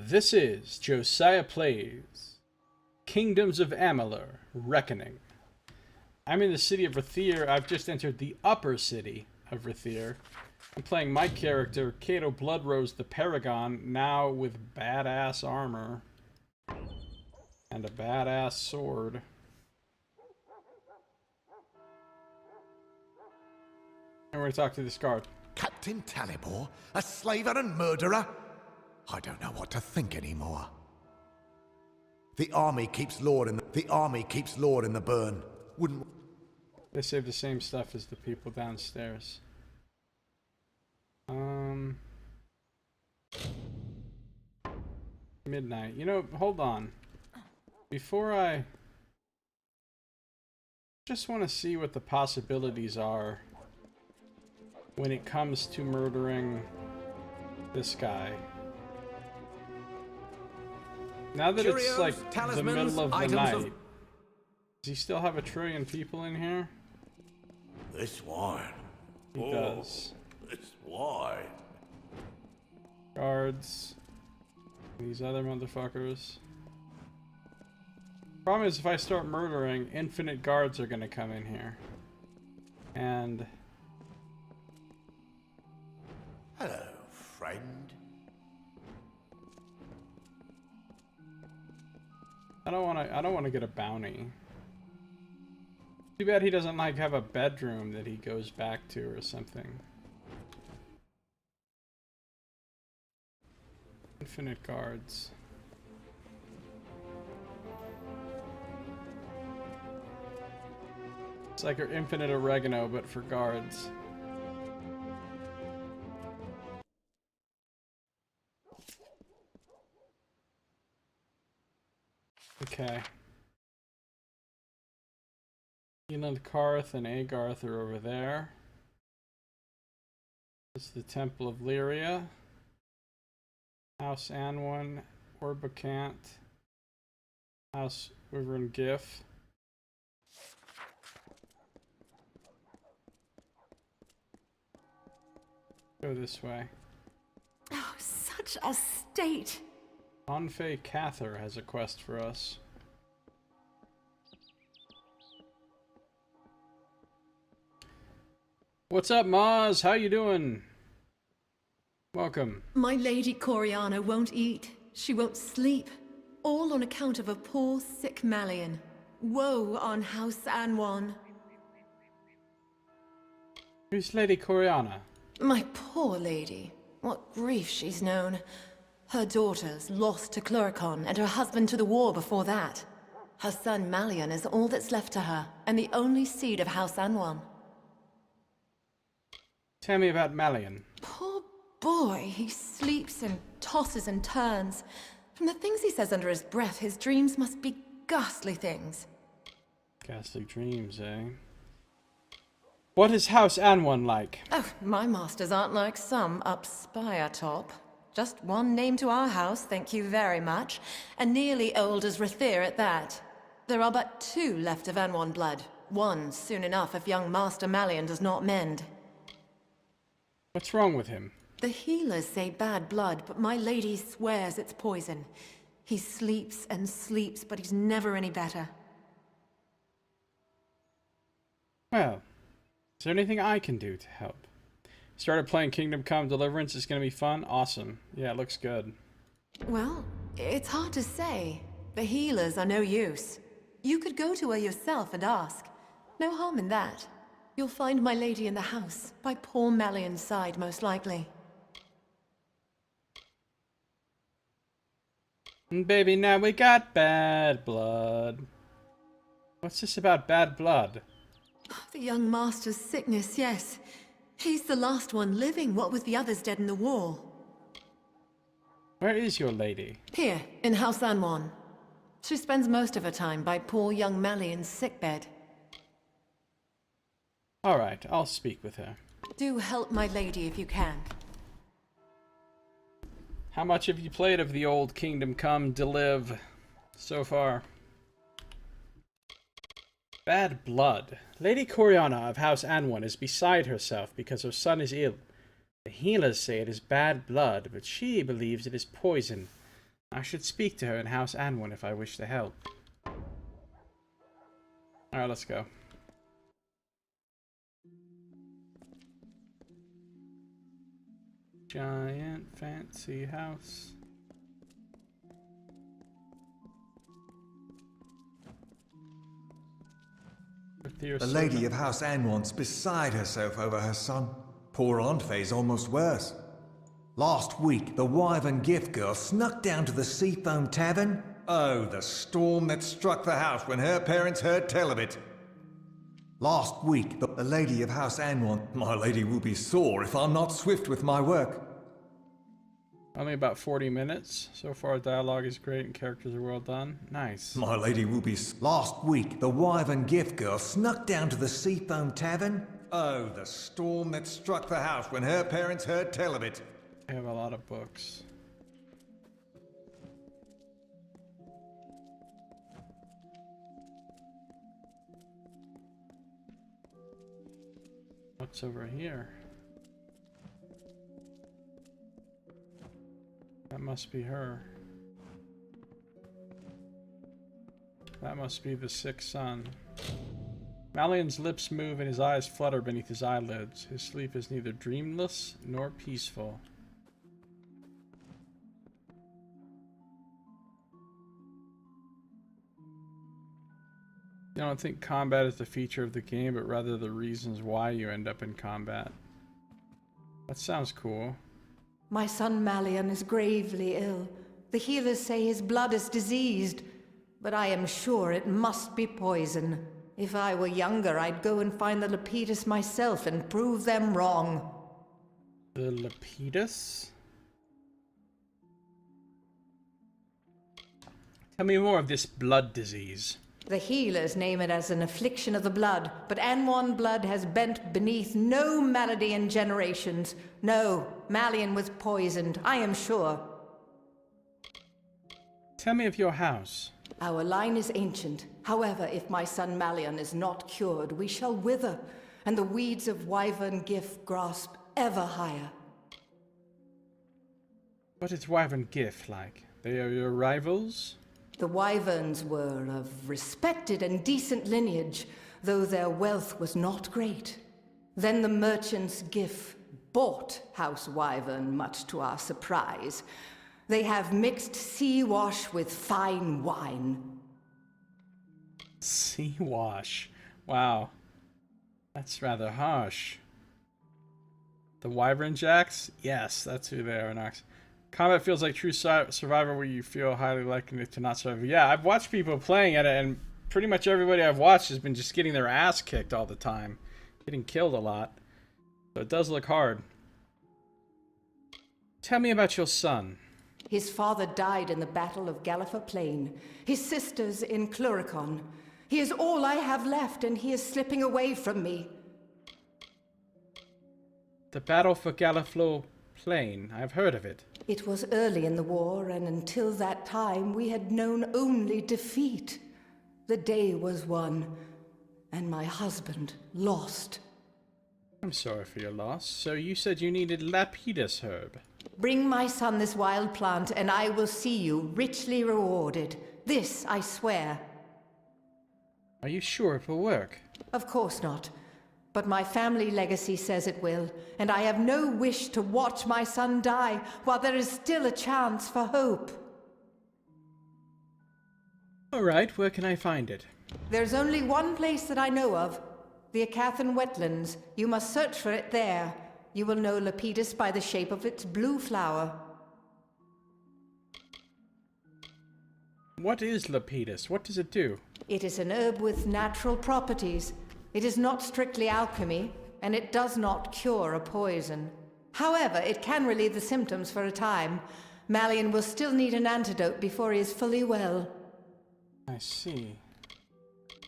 This is Josiah Plays Kingdoms of Amalur, Reckoning. I'm in the city of Rathir. I've just entered the upper city of Rathir. I'm playing my character, Cato Bloodrose the Paragon, now with badass armor and a badass sword. And we're gonna talk to this guard. Captain Talibor? A slaver and murderer? I don't know what to think anymore. The army keeps Lord in the burn. Wouldn't They say the same stuff as the people downstairs. Midnight. You know, hold on. Before I just want to see what the possibilities are when it comes to murdering this guy. Now that it's like the middle of the night, does he still have 1 trillion people in here? This wine. He does. This wine. Guards. These other motherfuckers. Problem is, if I start murdering, infinite guards are gonna come in here. And... Hello, friend. I don't wanna get a bounty. Too bad he doesn't like have a bedroom that he goes back to or something. Infinite guards. It's like our infinite oregano, but for guards. Okay. Eland Karth and Agarth are over there. This is the Temple of Lyria. House Anwan, Orbacant. House Wyvern Gif. Go this way. Oh, such a state! Onfei Cather has a quest for us. What's up, Maz? How you doing? Welcome. My lady Coriana won't eat. She won't sleep. All on account of a poor, sick Malian. Woe on House Anwan. Who's Lady Coriana? My poor lady. What grief she's known. Her daughters lost to Cluricon and her husband to the war before that. Her son Malian is all that's left to her, and the only seed of House Anwan. Tell me about Malian. Poor boy, he sleeps and tosses and turns. From the things he says under his breath, his dreams must be ghastly things. Ghastly dreams, eh? What is House Anwan like? Oh, my masters aren't like some up spire top. Just one name to our house, thank you very much. And nearly old as Rathir at that. There are but 2 left of Anwan blood. One soon enough if young Master Malian does not mend. What's wrong with him? The healers say bad blood, but my lady swears it's poison. He sleeps and sleeps, but he's never any better. Well, is there anything I can do to help? Started playing Kingdom Come Deliverance. It's gonna be fun. Awesome. Yeah, it looks good. Well, it's hard to say. The healers are no use. You could go to her yourself and ask. No harm in that. You'll find my lady in the house, by poor Malian's side, most likely. Baby, now we got bad blood. What's this about bad blood? The young master's sickness, yes. He's the last one living, what with the others dead in the war. Where is your lady? Here, in House Anwan. She spends most of her time by poor young Malian's sickbed. Alright, I'll speak with her. Do help my lady if you can. How much have you played of the old Kingdom Come Deliv so far? Bad blood. Lady Coriana of House Anwan is beside herself because her son is ill. The healers say it is bad blood, but she believes it is poison. I should speak to her in House Anwen if I wish to help. Alright, let's go. Giant fancy house. The lady of House Anwan's beside herself over her son. Poor Aunt Faye's almost worse. Last week, the Wyvern gift girl snuck down to the Seafoam Tavern. Oh, the storm that struck the house when her parents heard tell of it. Last week, the lady of House Anwan... My lady will be sore if I'm not swift with my work. Only about 40 minutes. So far, dialogue is great and characters are well done. Nice. My lady will be... Last week, the Wyvern gift girl snuck down to the Seafoam Tavern. Oh, the storm that struck the house when her parents heard tell of it. I have a lot of books. What's over here? That must be her. That must be the sick son. Malian's lips move and his eyes flutter beneath his eyelids. His sleep is neither dreamless nor peaceful. I don't think combat is the feature of the game, but rather the reasons why you end up in combat. That sounds cool. My son Malian is gravely ill. The healers say his blood is diseased, but I am sure it must be poison. If I were younger, I'd go and find the Lepidus myself and prove them wrong. The Lepidus? Tell me more of this blood disease. The healers name it as an affliction of the blood, but Anwan blood has bent beneath no malady in generations. No, Malian was poisoned, I am sure. Tell me of your house. Our line is ancient. However, if my son Malian is not cured, we shall wither, and the weeds of Wyvern Gift grasp ever higher. What is Wyvern Gift like? They are your rivals? The Wyverns were of respected and decent lineage, though their wealth was not great. Then the merchants Giff bought House Wyvern, much to our surprise. They have mixed sea wash with fine wine. Sea wash. Wow. That's rather harsh. The Wyvern Jacks? Yes, that's who they are, Nox. Combat feels like true Survivor where you feel highly likely to not survive. Yeah, I've watched people playing at it, and pretty much everybody I've watched has been just getting their ass kicked all the time. Getting killed a lot. So it does look hard. Tell me about your son. His father died in the Battle of Galliffer Plain. His sisters in Cluricon. He is all I have left, and he is slipping away from me. The battle for Galliflow Plain. I've heard of it. It was early in the war, and until that time we had known only defeat. The day was won, and my husband lost. I'm sorry for your loss. So you said you needed Lapidus herb. Bring my son this wild plant, and I will see you richly rewarded. This I swear. Are you sure it will work? Of course not. But my family legacy says it will, and I have no wish to watch my son die while there is still a chance for hope. Alright, where can I find it? There's only one place that I know of. The Acathan Wetlands. You must search for it there. You will know Lepidus by the shape of its blue flower. What is Lepidus? What does it do? It is an herb with natural properties. It is not strictly alchemy, and it does not cure a poison. However, it can relieve the symptoms for a time. Malian will still need an antidote before he is fully well. I see.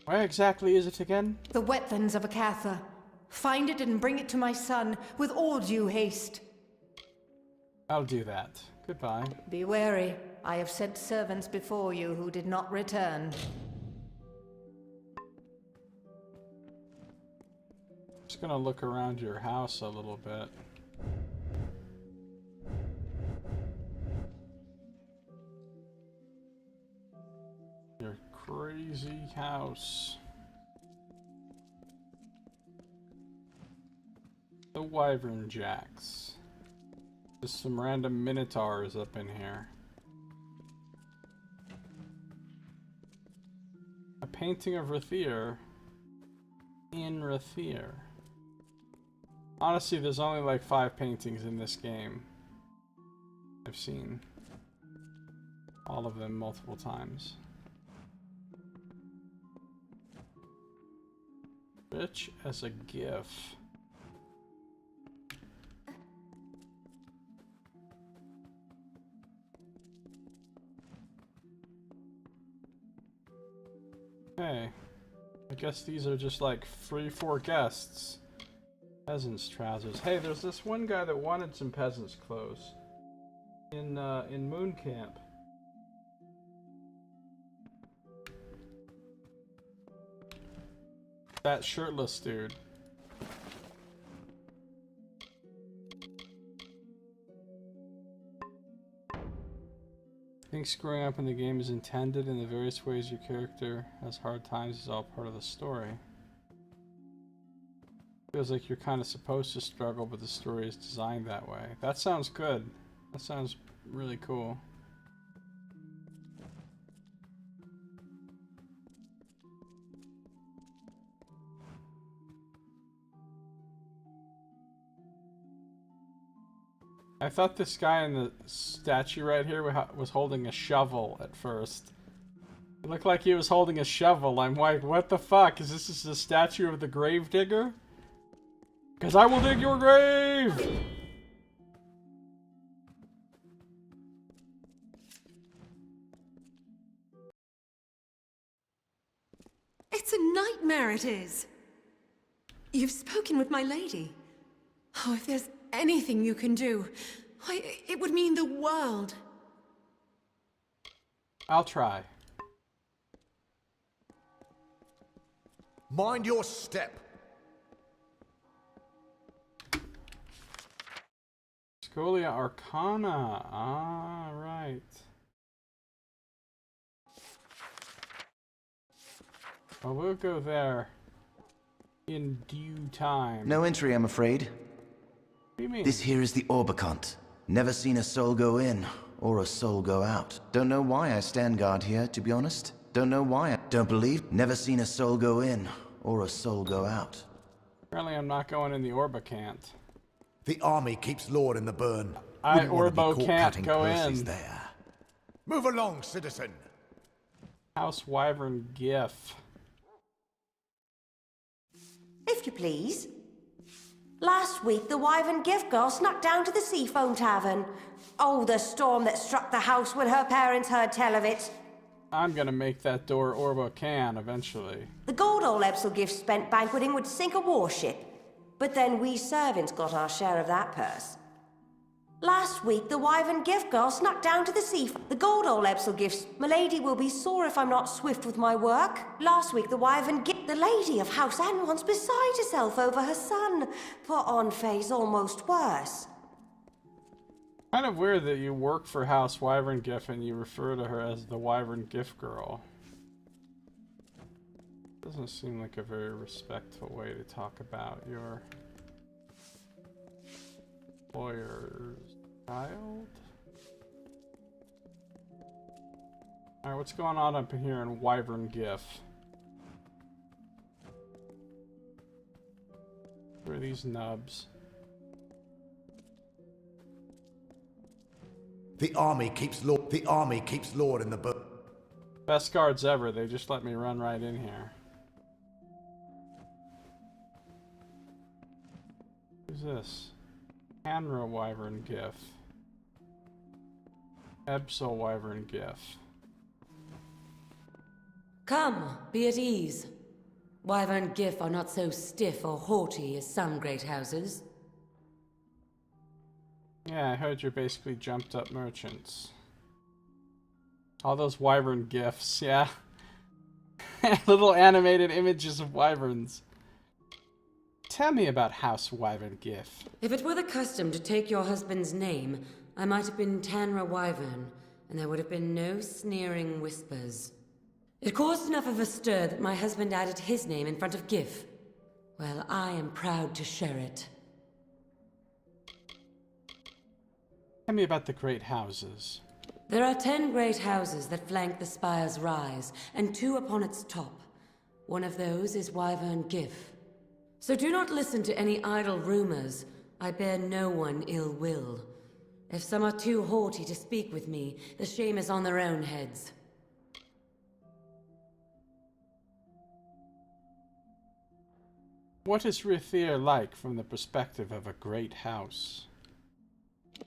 Where exactly is it again? The wetlands of Acatha. Find it and bring it to my son with all due haste. I'll do that. Goodbye. Be wary. I have sent servants before you who did not return. Just gonna look around your house a little bit. Crazy house. The Wyvern Jacks. There's some random minotaurs up in here. A painting of Rathir in Rathir. Honestly, there's only like 5 paintings in this game. I've seen all of them multiple times. Rich as a gif. Hey, I guess these are just like free for guests. Peasants' trousers. Hey, there's this one guy that wanted some peasants' clothes in Moon Camp. That shirtless dude. I think screwing up in the game is intended, and the various ways your character has hard times is all part of the story. Feels like you're kind of supposed to struggle, but the story is designed that way. That sounds good. That sounds really cool. I thought this guy in the statue right here was holding a shovel at first. It looked like he was holding a shovel. I'm like, what the fuck? Is this the statue of the grave digger? Because I will dig your grave! It's a nightmare, it is. You've spoken with my lady. Oh, if there's anything you can do, it would mean the world. I'll try. Mind your step. Scholia Arcana. Ah, right. Well, we'll go there in due time. No entry, I'm afraid. What do you mean? This here is the Orbicont. Never seen a soul go in, or a soul go out. Don't know why I stand guard here, to be honest. Don't know why I don't believe. Never seen a soul go in, or a soul go out. Apparently I'm not going in the Orbicant. The army keeps Lord in the burn. I Wouldn't wanna be Orbo caught can't cutting go purses in. there. Move along, citizen. House Wyvern Gif. If you please. Last week, the Wyvern Gift Girl snuck down to the Seafoam Tavern. Oh, the storm that struck the house when her parents heard tell of it. I'm gonna make that door Orbo can eventually. The gold old Epsel gift spent banqueting would sink a warship. But then we servants got our share of that purse. Last week, the Wyvern Gift Girl snuck down to the sea. The gold old Epsel gifts. Milady will be sore if I'm not swift with my work. Last week, the Wyvern Gift. The lady of House Anwan's beside herself over her son. Put on face almost worse. Kind of weird that you work for House Wyvern Gif and you refer to her as the Wyvern Gift Girl. Doesn't seem like a very respectful way to talk about your employer's child. Alright, what's going on up here in Wyvern Gif? Who are these nubs? The army keeps Lord in the burn. Best guards ever, they just let me run right in here. Who's this? Hanra Wyvern Gif. Ebsel Wyvern Gif. Come, be at ease. Wyvern Gif are not so stiff or haughty as some great houses. Yeah, I heard you're basically jumped up merchants. All those wyvern gifs, yeah. Little animated images of wyverns. Tell me about House Wyvern Gif. If it were the custom to take your husband's name, I might have been Tanra Wyvern, and there would have been no sneering whispers. It caused enough of a stir that my husband added his name in front of Gif. Well, I am proud to share it. Tell me about the great houses. There are 10 great houses that flank the spire's rise, and 2 upon its top. One of those is Wyvern Gif. So do not listen to any idle rumors. I bear no one ill will. If some are too haughty to speak with me, the shame is on their own heads. What is Rithir like from the perspective of a great house?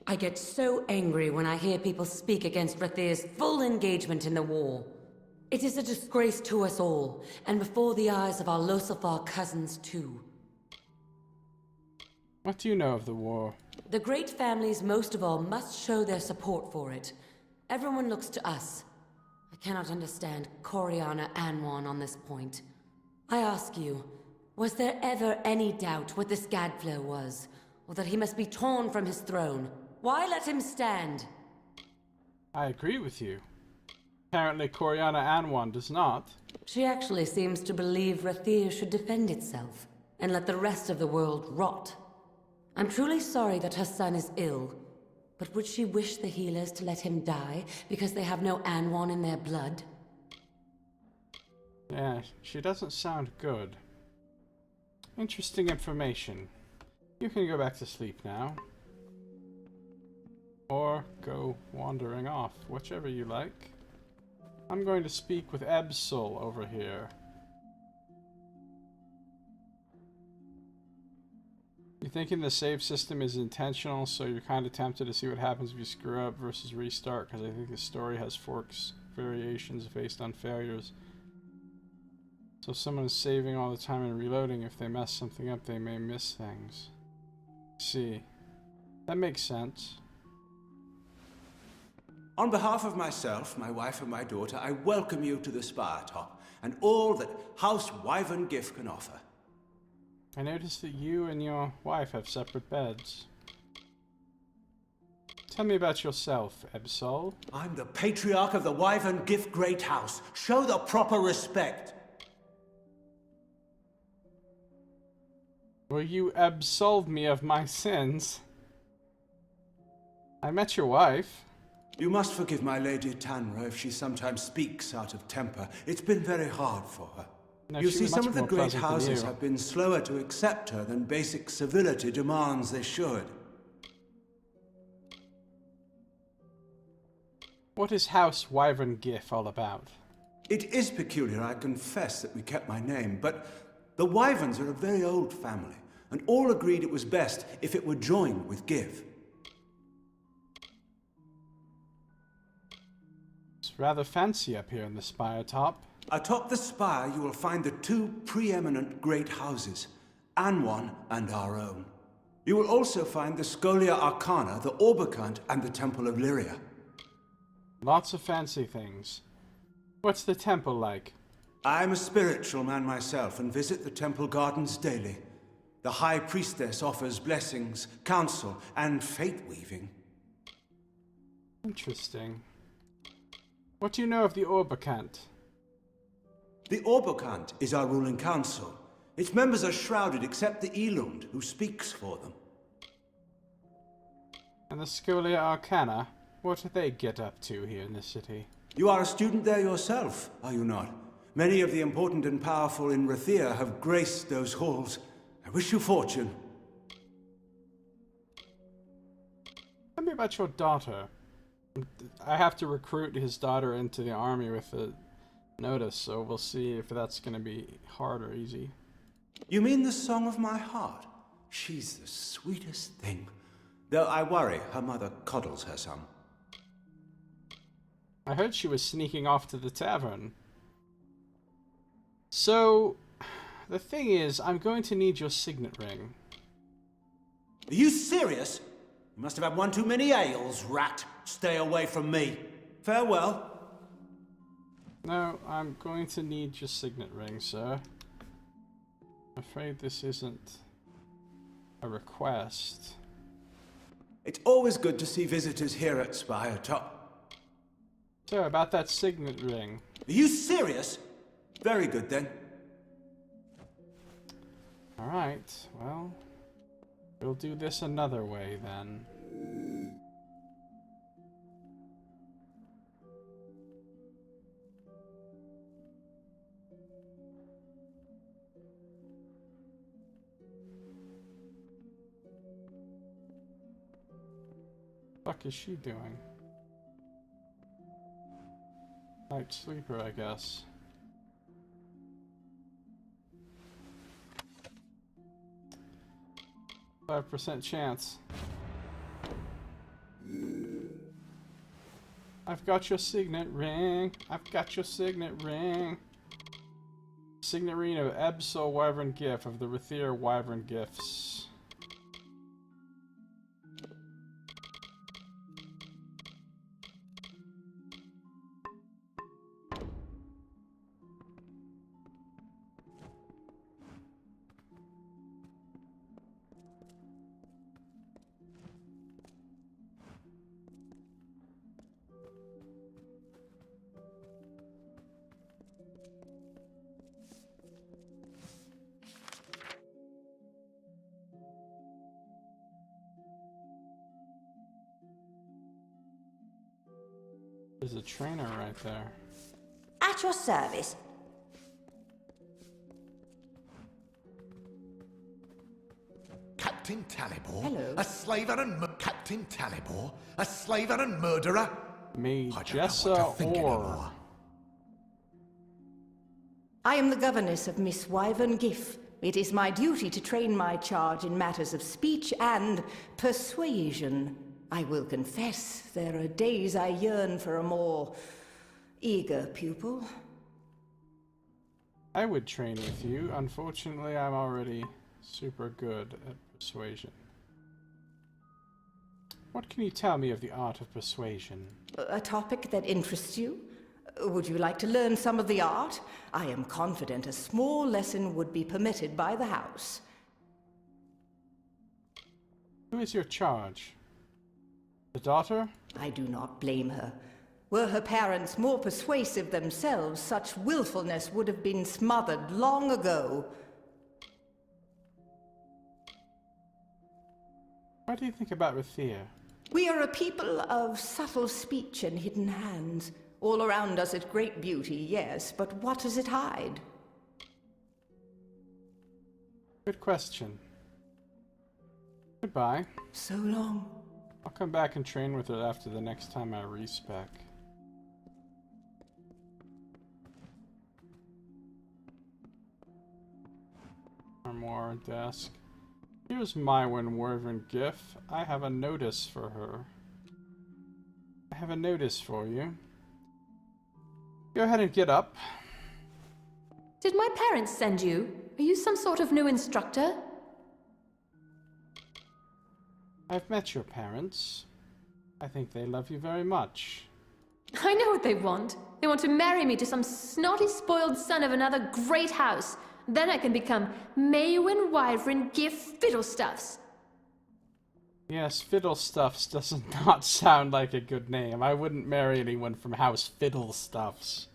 I get so angry when I hear people speak against Rathir's full engagement in the war. It is a disgrace to us all, and before the eyes of our Losafar cousins too. What do you know of the war? The great families most of all must show their support for it. Everyone looks to us. I cannot understand Coriana Anwan on this point. I ask you, was there ever any doubt what this Gadflow was? Or that he must be torn from his throne? Why let him stand? I agree with you. Apparently Coriana Anwan does not. She actually seems to believe Rathir should defend itself, and let the rest of the world rot. I'm truly sorry that her son is ill, but would she wish the healers to let him die because they have no Anwan in their blood? Yeah, she doesn't sound good. Interesting information. You can go back to sleep now. Or go wandering off, whichever you like. I'm going to speak with Absol over here. You thinking the save system is intentional, so you're kind of tempted to see what happens if you screw up versus restart, because I think the story has forks variations based on failures. So if someone is saving all the time and reloading, if they mess something up, they may miss things. See. That makes sense. On behalf of myself, my wife and my daughter, I welcome you to the Spire Top, and all that House Wyvern Gif can offer. I noticed that you and your wife have separate beds. Tell me about yourself, Absol. I'm the Patriarch of the Wyvern Gif Great House. Show the proper respect. Will you absolve me of my sins? I met your wife. You must forgive my Lady Tanra if she sometimes speaks out of temper. It's been very hard for her. No, you she see, was some much of the more great pleasant than houses you. have been slower to accept her than basic civility demands they should. What is House Wyvern Gif all about? It is peculiar, I confess, that we kept my name, but the Wyverns are a very old family, and all agreed it was best if it were joined with Gif. It's rather fancy up here in the spire top. Atop the spire, you will find the 2 preeminent great houses, Anwan and our own. You will also find the Scholia Arcana, the Orbicant, and the Temple of Lyria. Lots of fancy things. What's the temple like? I'm a spiritual man myself and visit the temple gardens daily. The High Priestess offers blessings, counsel, and fate-weaving. Interesting. What do you know of the Orbicant? The Orbicant is our ruling council. Its members are shrouded except the Elund, who speaks for them. And the Scholia Arcana? What do they get up to here in the city? You are a student there yourself, are you not? Many of the important and powerful in Rathir have graced those halls. I wish you fortune. Tell me about your daughter. I have to recruit his daughter into the army with a notice, so we'll see if that's going to be hard or easy. You mean the song of my heart? She's the sweetest thing. Though I worry her mother coddles her some. I heard she was sneaking off to the tavern. So, the thing is, I'm going to need your signet ring. Are you serious? You must have had one too many ales, rat. Stay away from me. Farewell. No, I'm going to need your signet ring, sir. I'm afraid this isn't a request. It's always good to see visitors here at Spire Top. So, about that signet ring. Are you serious? Very good then. Alright, well, we'll do this another way then. What the fuck is she doing? Light sleeper, I guess. %5 chance. I've got your signet ring. I've got your signet ring. Signet ring of Absol Wyvern Gift of the Rathir Wyvern Gifts. There's a trainer right there. At your service. Captain Talibor? Hello. A slaver and Captain Talibor? A slaver and murderer? May I don't know what to Jessa think or anymore. I am the governess of Miss Wyvern Giff. It is my duty to train my charge in matters of speech and persuasion. I will confess, there are days I yearn for a more eager pupil. I would train with you. Unfortunately, I'm already super good at persuasion. What can you tell me of the art of persuasion? A topic that interests you? Would you like to learn some of the art? I am confident a small lesson would be permitted by the house. Who is your charge? The daughter? I do not blame her. Were her parents more persuasive themselves, such willfulness would have been smothered long ago. What do you think about Rathir? We are a people of subtle speech and hidden hands. All around us is great beauty, yes, but what does it hide? Good question. Goodbye. So long. I'll come back and train with her after the next time I respec. Armoire desk. Here's my Wyvern Gift. I have a notice for her. I have a notice for you. Go ahead and get up. Did my parents send you? Are you some sort of new instructor? I've met your parents. I think they love you very much. I know what they want. They want to marry me to some snotty, spoiled son of another great house. Then I can become Maywin Wyvern Gift Fiddlestuffs. Yes, Fiddlestuffs does not sound like a good name. I wouldn't marry anyone from House Fiddlestuffs.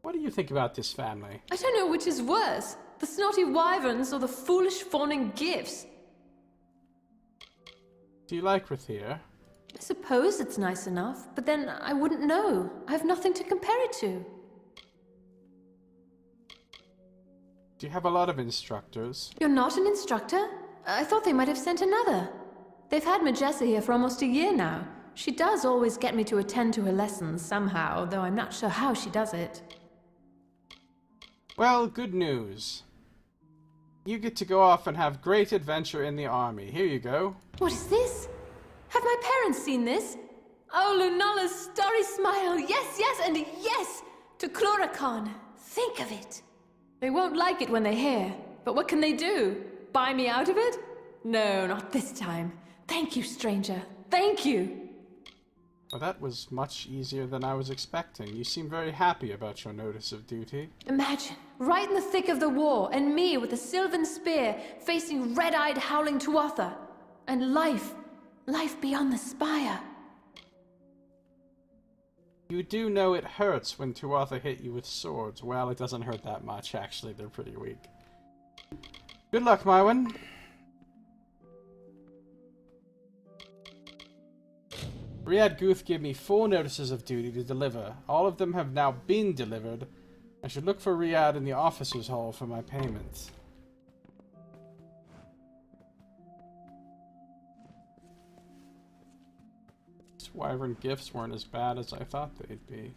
What do you think about this family? I don't know which is worse, the snotty wyverns or the foolish fawning gifts. Do you like Rathir? I suppose it's nice enough, but then I wouldn't know. I have nothing to compare it to. Do you have a lot of instructors? You're not an instructor? I thought they might have sent another. They've had Majessa here for almost a year now. She does always get me to attend to her lessons somehow, though I'm not sure how she does it. Well, good news. You get to go off and have great adventure in the army. Here you go. What is this? Have my parents seen this? Oh, Lunala's starry smile. Yes, yes, and yes! To Chloracon. Think of it. They won't like it when they hear. But what can they do? Buy me out of it? No, not this time. Thank you, stranger. Thank you. Well, that was much easier than I was expecting. You seem very happy about your notice of duty. Imagine, right in the thick of the war, and me with a sylvan spear, facing red-eyed howling Tuatha. And life beyond the spire. You do know it hurts when Tuatha hit you with swords. Well, it doesn't hurt that much, actually. They're pretty weak. Good luck, Mywin. Riyadh Guth gave me 4 notices of duty to deliver. All of them have now been delivered. I should look for Riyadh in the officers' hall for my payment. These wyvern gifts weren't as bad as I thought they'd be.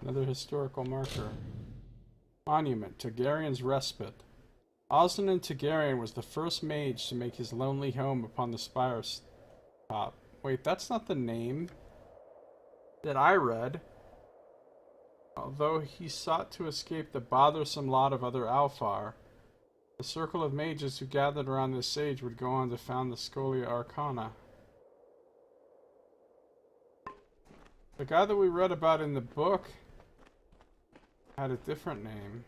Another historical marker. Monument, Targaryen's Respite. Osnan Targaryen was the first mage to make his lonely home upon the spire's top. Wait, that's not the name that I read. Although he sought to escape the bothersome lot of other Alfar, the circle of mages who gathered around this sage would go on to found the Scholia Arcana. The guy that we read about in the book had a different name.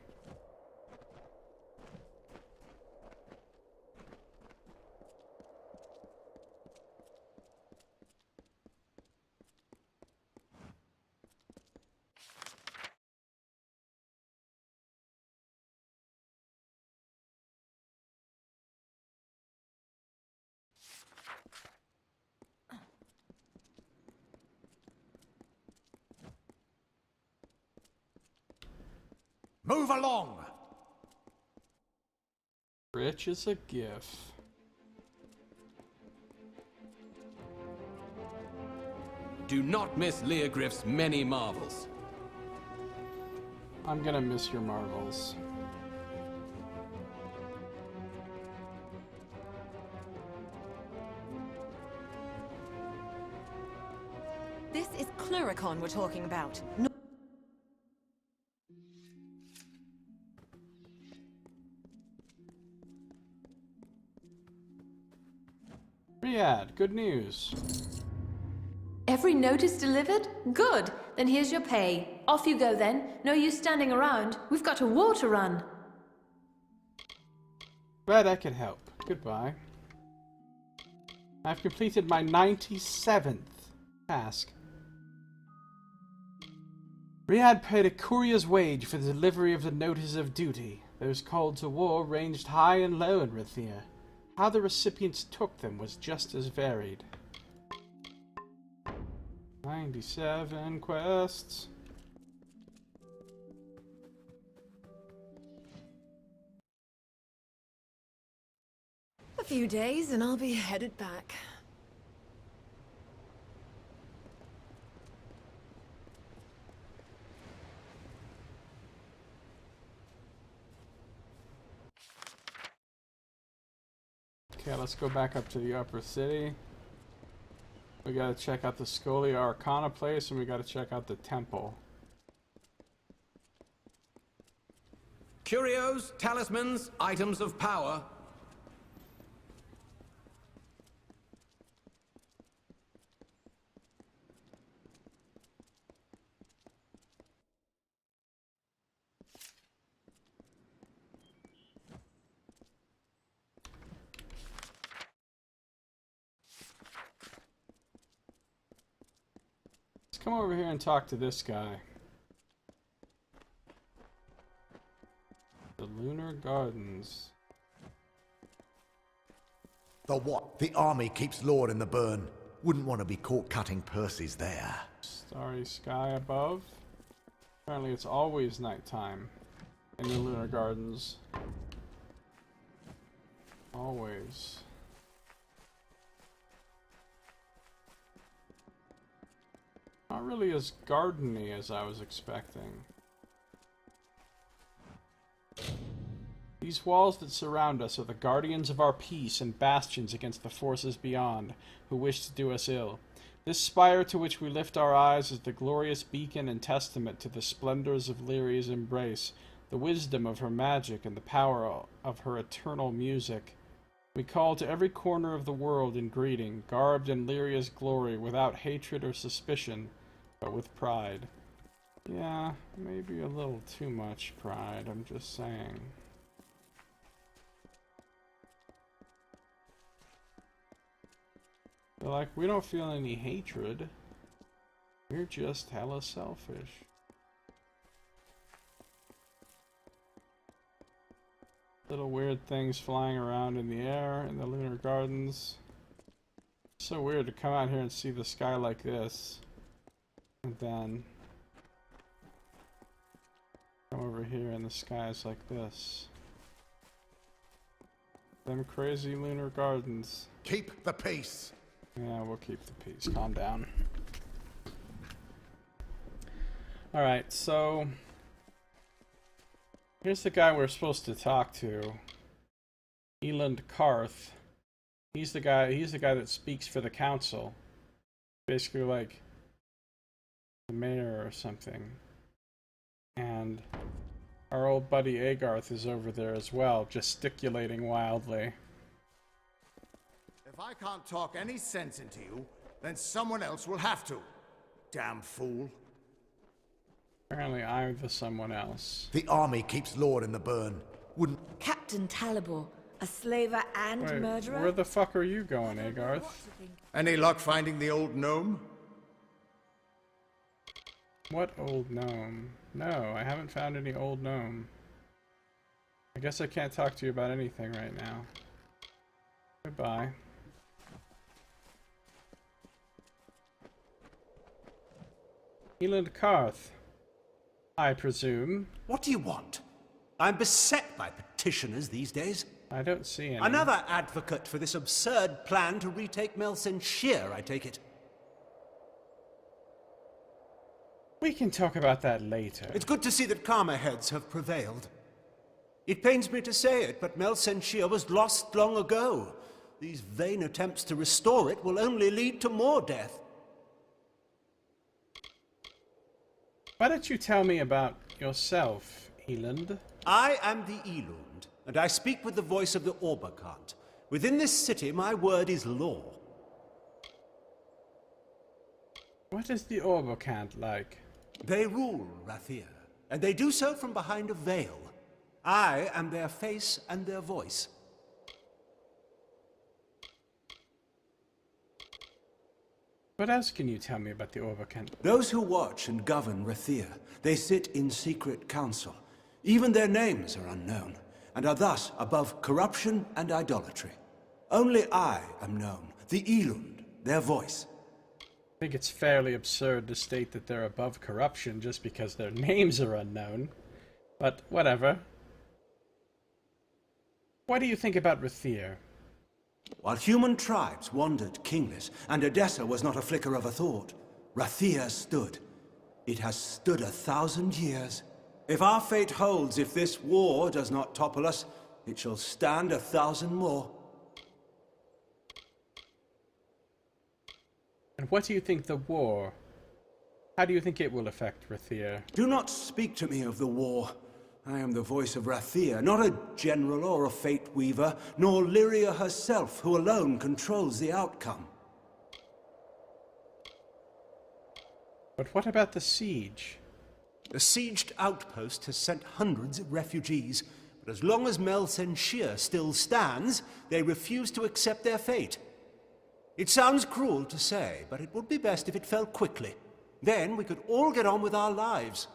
Move along! Rich as a gift. Do not miss Leogriff's many marvels. I'm gonna miss your marvels. This is Cluricon we're talking about. Riyadh, good news. Every notice delivered? Good. Then here's your pay. Off you go then. No use standing around. We've got a war to run. Glad I could help. Goodbye. I've completed my 97th task. Riyadh paid a courier's wage for the delivery of the notice of duty. Those called to war ranged high and low in Rathir. How the recipients took them was just as varied. 97 quests. A few days and I'll be headed back. Okay, let's go back up to the upper city. We gotta check out the Scholia Arcana place, and we gotta check out the temple. Curios, talismans, items of power. Let's come over here and talk to this guy. The Lunar Gardens. The what? The army keeps Lord in the burn. Wouldn't want to be caught cutting purses there. Starry sky above. Apparently it's always nighttime in the Lunar Gardens. Always. Not really as gardeny as I was expecting. These walls that surround us are the guardians of our peace and bastions against the forces beyond, who wish to do us ill. This spire to which we lift our eyes is the glorious beacon and testament to the splendors of Lyria's embrace, the wisdom of her magic, and the power of her eternal music. We call to every corner of the world in greeting, garbed in Lyria's glory, without hatred or suspicion, but with pride. Yeah, maybe a little too much pride, I'm just saying. But like, we don't feel any hatred. We're just hella selfish. Little weird things flying around in the air in the lunar gardens. So weird to come out here and see the sky like this. And then come over here and the sky is like this. Them crazy lunar gardens. Keep the peace. Yeah, we'll keep the peace. Calm down. Alright, so here's the guy we're supposed to talk to. Eland Karth. He's the guy that speaks for the council. Basically like the mayor or something. And our old buddy Agarth is over there as well, gesticulating wildly. If I can't talk any sense into you, then someone else will have to. Damn fool. Apparently I'm the someone else. The army keeps Lord in the burn. Wouldn't... Captain Talibor, a slaver and Wait, murderer? where the fuck are you going, Agarth? Any luck finding the old gnome? What old gnome? No, I haven't found any old gnome. I guess I can't talk to you about anything right now. Goodbye. Eland Karth, I presume. What do you want? I'm beset by petitioners these days. I don't see any. Another advocate for this absurd plan to retake Melsenshire, I take it. We can talk about that later. It's good to see that calmer heads have prevailed. It pains me to say it, but Melsenshire was lost long ago. These vain attempts to restore it will only lead to more death. Why don't you tell me about yourself, Eland? I am the Elund, and I speak with the voice of the Oberkant. Within this city, my word is law. What is the Oberkant like? They rule Rathir, and they do so from behind a veil. I am their face and their voice. What else can you tell me about the Oberkant? Those who watch and govern Rathir, they sit in secret council. Even their names are unknown, and are thus above corruption and idolatry. Only I am known, the Elund, their voice. I think it's fairly absurd to state that they're above corruption just because their names are unknown. But whatever. What do you think about Rathir? While human tribes wandered kingless, and Edessa was not a flicker of a thought, Rathir stood. It has stood 1,000 years. If our fate holds, if this war does not topple us, it shall stand 1,000 more. And what do you think the war? How do you think it will affect Rathir? Do not speak to me of the war. I am the voice of Rathir, not a general or a fate weaver, nor Lyria herself, who alone controls the outcome. But what about the siege? The sieged outpost has sent hundreds of refugees, but as long as Melsenshire still stands, they refuse to accept their fate. It sounds cruel to say, but it would be best if it fell quickly. Then we could all get on with our lives.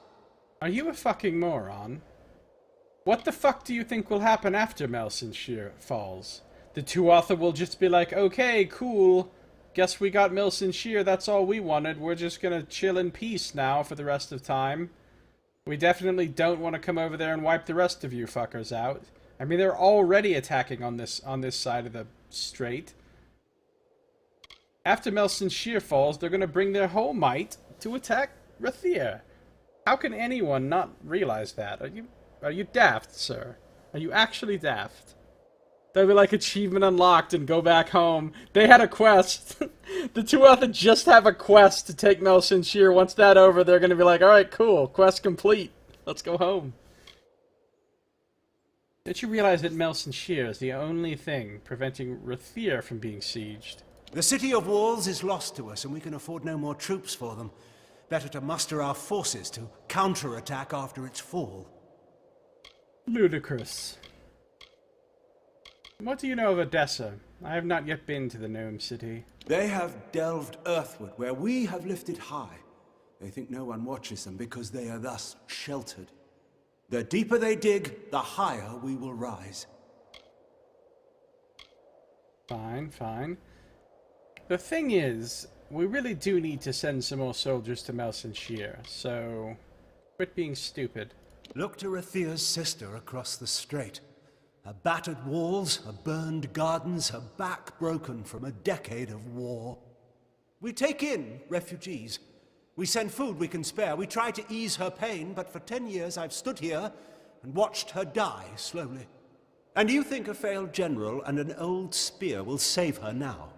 Are you a fucking moron? What the fuck do you think will happen after Melsenshire falls? The Tuatha will just be like, okay, cool. Guess we got Melsenshire, that's all we wanted. We're just gonna chill in peace now for the rest of time. We definitely don't want to come over there and wipe the rest of you fuckers out. I mean, they're already attacking on this side of the strait. After Melsenshire falls, they're gonna bring their whole might to attack Rathir. How can anyone not realize that? Are you daft, sir? Are you actually daft? They'll be like, achievement unlocked and go back home. They had a quest. The Tuatha just have a quest to take Melsenshire. Once that's over, they're going to be like, alright, cool. Quest complete. Let's go home. Did you realize that Melson Shear is the only thing preventing Rathir from being sieged? The city of walls is lost to us, and we can afford no more troops for them. Better to muster our forces to counterattack after its fall. Ludicrous. What do you know of Odessa? I have not yet been to the Gnome City. They have delved earthward, where we have lifted high. They think no one watches them because they are thus sheltered. The deeper they dig, the higher we will rise. Fine, fine. The thing is, we really do need to send some more soldiers to Melson Shear, so quit being stupid. Look to Rathir's sister across the strait. Her battered walls, her burned gardens, her back broken from a decade of war. We take in refugees. We send food we can spare. We try to ease her pain, but for 10 years I've stood here and watched her die slowly. And you think a failed general and an old spear will save her now?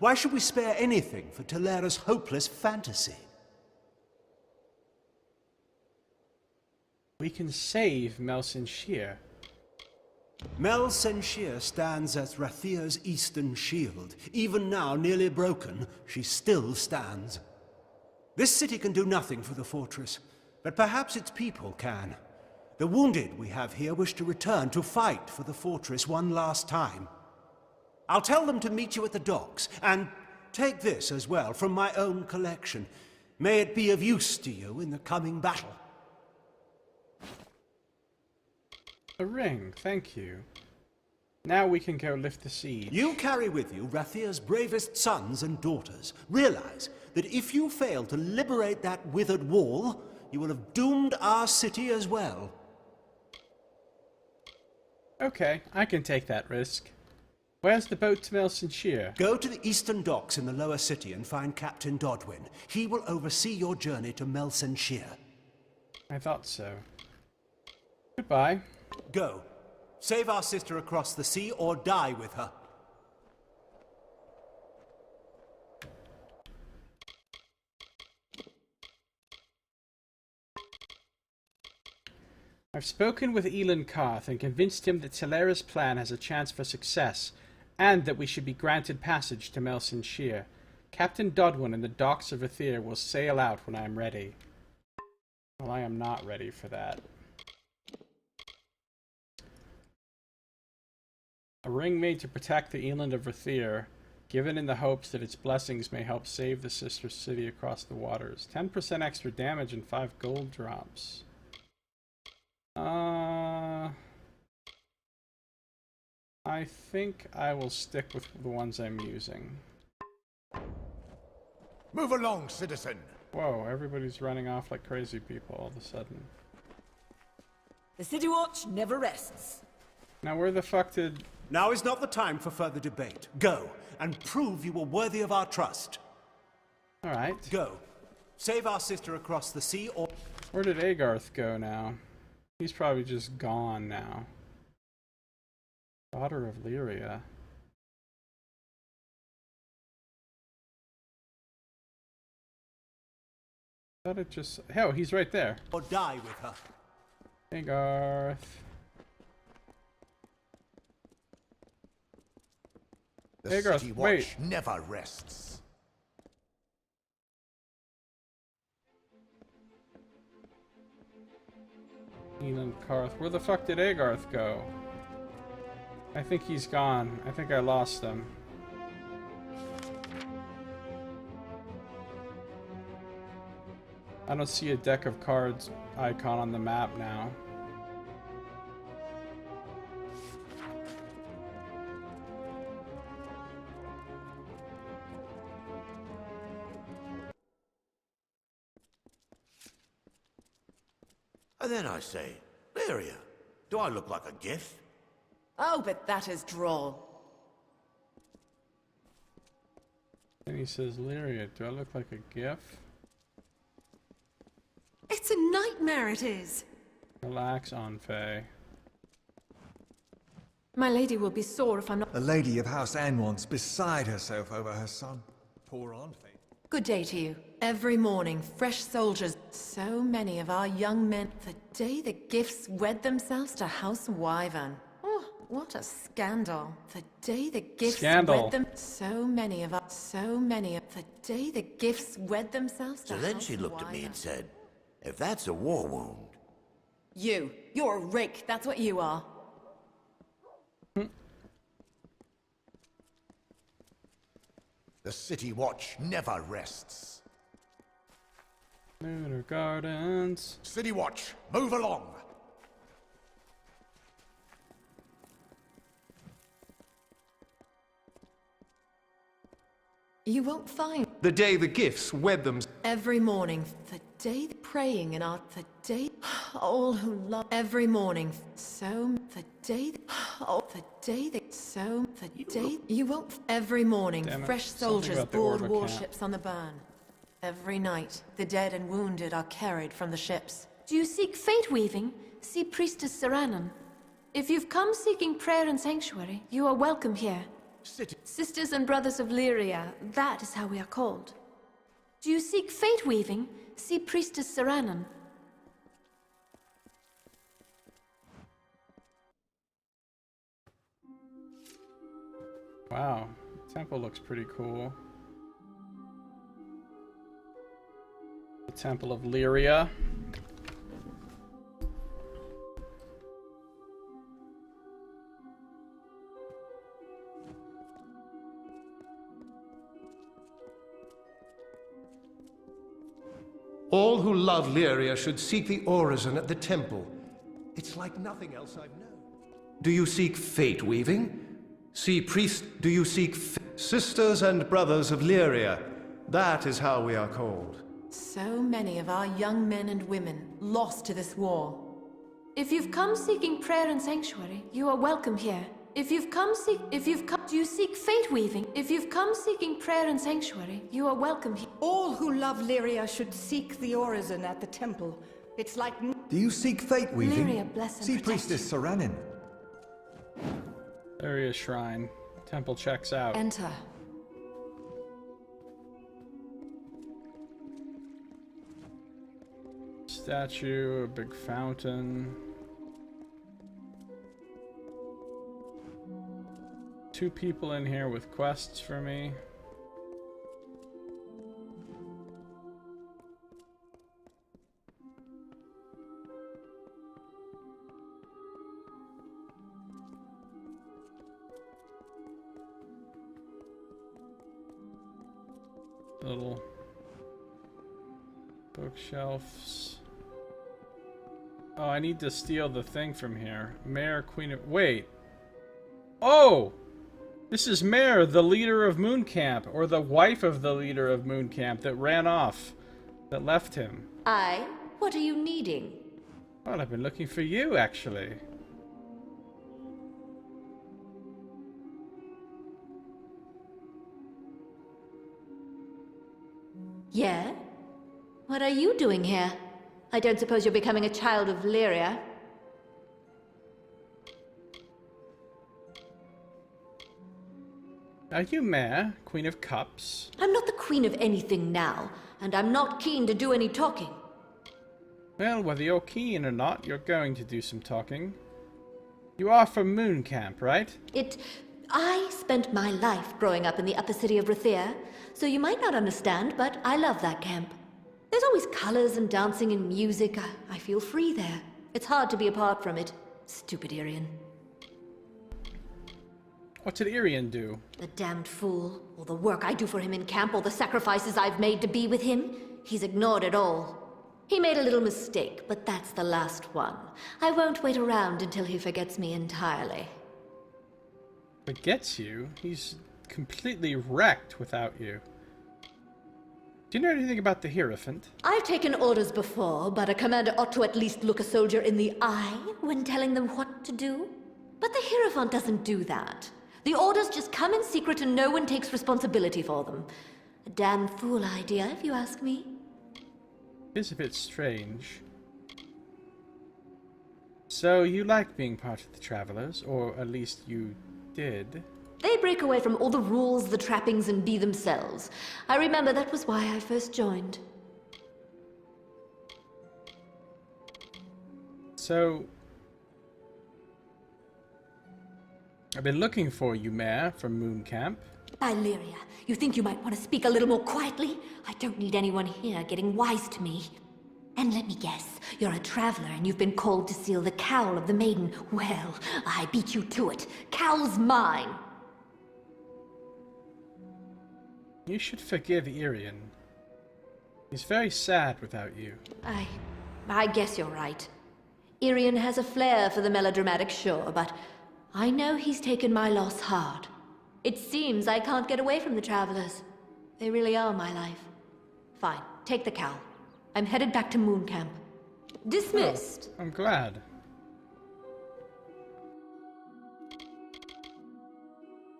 Why should we spare anything for Talera's hopeless fantasy? We can save Melson Shear. Melson Shear stands as Rathir's eastern shield. Even now, nearly broken, she still stands. This city can do nothing for the fortress, but perhaps its people can. The wounded we have here wish to return to fight for the fortress one last time. I'll tell them to meet you at the docks, and take this as well from my own collection. May it be of use to you in the coming battle. A ring, thank you. Now we can go lift the siege. You carry with you Rathir's bravest sons and daughters. Realize that if you fail to liberate that withered wall, you will have doomed our city as well. Okay, I can take that risk. Where's the boat to Melson Shear? Go to the eastern docks in the lower city and find Captain Dodwin. He will oversee your journey to Melson Shear. I thought so. Goodbye. Go. Save our sister across the sea or die with her. I've spoken with Elon Karth and convinced him that Talera's plan has a chance for success, and that we should be granted passage to Melson Shear. Captain Dodwin and the docks of Rathir will sail out when I am ready. Well, I am not ready for that. A ring made to protect the island of Rathir, given in the hopes that its blessings may help save the sister city across the waters. 10% extra damage and 5 gold drops. I think I will stick with the ones I'm using. Move along, citizen. Whoa, everybody's running off like crazy people all of a sudden. The City Watch never rests. Now where the fuck did... Now is not the time for further debate. Go, and prove you are worthy of our trust. Alright. Go. Save our sister across the sea or... Where did Agarth go now? He's probably just gone now. Daughter of Lyria. I thought it just... Hell, he's right there. Or die with her. Agarth. The Agarth, City Watch wait. never rests. Elon Karth. Where the fuck did Agarth go? I think he's gone. I think I lost him. I don't see a deck of cards icon on the map now. And then I say, Lyria, do I look like a gift? Oh, but that is droll. And he says, Lyria, do I look like a gif? It's a nightmare, it is. Relax, Anfei. My lady will be sore if I'm not... The lady of House Anwan's beside herself over her son. Poor Anfei. Good day to you. Every morning, fresh soldiers. So many of our young men. The day the gifts wed themselves to House Wyvern. Oh, what a scandal. The day the gifts wed them. So many of us. So many of the day the gifts wed themselves to So House then she looked at me and said, if that's a war wound. You're a rake. That's what you are. The City Watch never rests. Lunar Gardens. City Watch, move along. You won't find. The day the gifts wed them. Every morning, the day praying in our. The day. All who love. Every morning, so. The day. Oh, the day that. So. The day. You won't. Every morning, fresh soldiers board warships on the burn. Every night, the dead and wounded are carried from the ships. Do you seek fate weaving? See Priestess Saranan. If you've come seeking prayer and sanctuary, you are welcome here. Sisters and Brothers of Lyria, that is how we are called. Do you seek fate weaving? See Priestess Saranan. Wow, the temple looks pretty cool. The Temple of Lyria. All who love Lyria should seek the orison at the temple. It's like nothing else I've known. Do you seek fate weaving? See priest, do you seek sisters and brothers of Lyria? That is how we are called. So many of our young men and women lost to this war. If you've come seeking prayer and sanctuary, you are welcome here. Do you seek fate weaving? If you've come seeking prayer and sanctuary, you are welcome here. All who love Lyria should seek the orison at the temple. It's like... Do you seek fate weaving? Lyria, bless and See protect Priestess Saranin. Lyria Shrine. Temple checks out. Enter. Statue, a big fountain. 2 people in here with quests for me. Little bookshelves. Oh, I need to steal the thing from here. Mayor, Queen of... Wait! Oh! This is Mare, the leader of Moon Camp, or the wife of the leader of Moon Camp that ran off, that left him. Aye? What are you needing? Well, I've been looking for you, actually. Yeah? What are you doing here? I don't suppose you're becoming a child of Lyria. Are you Mare, Queen of Cups? I'm not the queen of anything now, and I'm not keen to do any talking. Well, whether you're keen or not, you're going to do some talking. You are from Moon Camp, right? I spent my life growing up in the upper city of Rathir, so you might not understand, but I love that camp. There's always colors and dancing and music. I feel free there. It's hard to be apart from it. Stupid Irian. What did Irian do? The damned fool. All the work I do for him in camp, all the sacrifices I've made to be with him. He's ignored it all. He made a little mistake, but that's the last one. I won't wait around until he forgets me entirely. Forgets you? He's completely wrecked without you. Do you know anything about the Hierophant? I've taken orders before, but a commander ought to at least look a soldier in the eye when telling them what to do. But the Hierophant doesn't do that. The orders just come in secret and no one takes responsibility for them. A damn fool idea, if you ask me. It's a bit strange. So, you like being part of the Travelers, or at least you did. They break away from all the rules, the trappings, and be themselves. I remember that was why I first joined. So, I've been looking for you, Mare, from Moon Camp. Illyria, you think you might want to speak a little more quietly? I don't need anyone here getting wise to me. And let me guess, you're a traveler and you've been called to seal the cowl of the maiden. Well, I beat you to it. Cowl's mine. You should forgive Irian. He's very sad without you. I guess you're right. Irian has a flair for the melodramatic, sure, but I know he's taken my loss hard. It seems I can't get away from the travelers. They really are my life. Fine, take the cowl. I'm headed back to Moon Camp. Dismissed. Oh, I'm glad.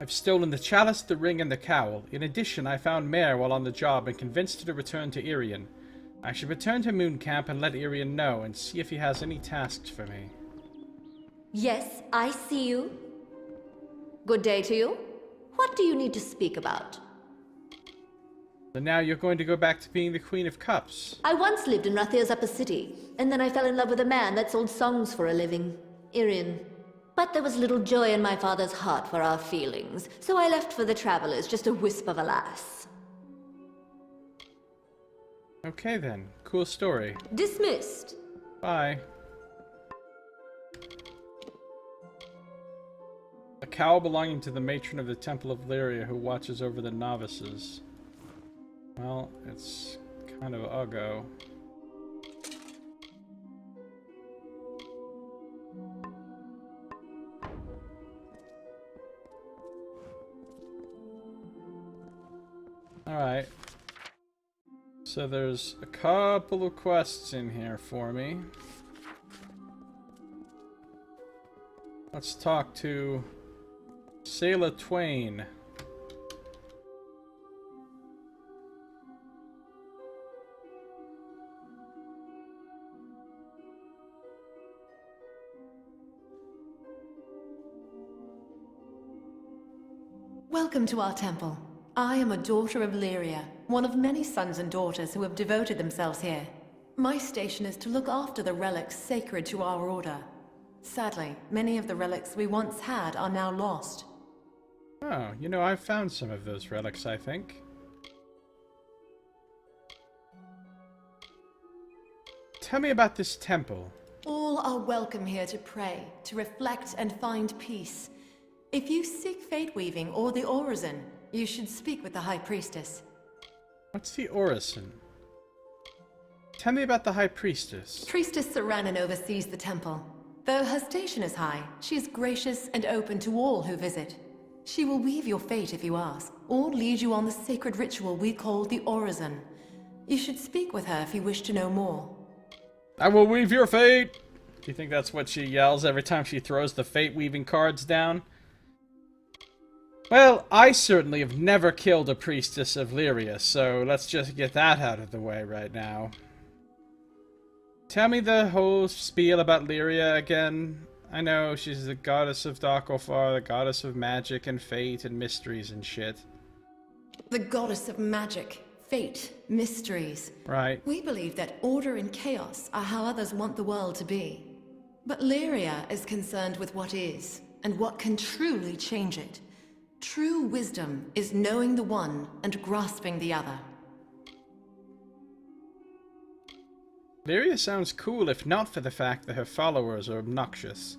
I've stolen the chalice, the ring, and the cowl. In addition, I found Mare while on the job and convinced her to return to Irian. I should return to Moon Camp and let Irian know and see if he has any tasks for me. Yes, I see you. Good day to you. What do you need to speak about? So now you're going to go back to being the Queen of Cups. I once lived in Rathir's upper city, and then I fell in love with a man that sold songs for a living, Irian. But there was little joy in my father's heart for our feelings, so I left for the travelers, just a wisp of a lass. Okay then, cool story. Dismissed. Bye. A cowl belonging to the matron of the Temple of Lyria who watches over the novices. Well, it's kind of uggo. Alright. So there's a couple of quests in here for me. Let's talk to Sailor Twain. Welcome to our temple. I am a daughter of Lyria, one of many sons and daughters who have devoted themselves here. My station is to look after the relics sacred to our order. Sadly, many of the relics we once had are now lost. Oh, you know, I've found some of those relics, I think. Tell me about this temple. All are welcome here to pray, to reflect and find peace. If you seek fate weaving or the orison, you should speak with the High Priestess. What's the orison? Tell me about the High Priestess. Priestess Saranen oversees the temple. Though her station is high, she is gracious and open to all who visit. She will weave your fate if you ask, or lead you on the sacred ritual we call the orison. You should speak with her if you wish to know more. I will weave your fate! Do you think that's what she yells every time she throws the fate-weaving cards down? Well, I certainly have never killed a priestess of Lyria, so let's just get that out of the way right now. Tell me the whole spiel about Lyria again. I know she's the goddess of Dokofar, the goddess of magic and fate and mysteries and shit. The goddess of magic, fate, mysteries. Right. We believe that order and chaos are how others want the world to be. But Lyria is concerned with what is, and what can truly change it. True wisdom is knowing the one and grasping the other. Lyria sounds cool if not for the fact that her followers are obnoxious.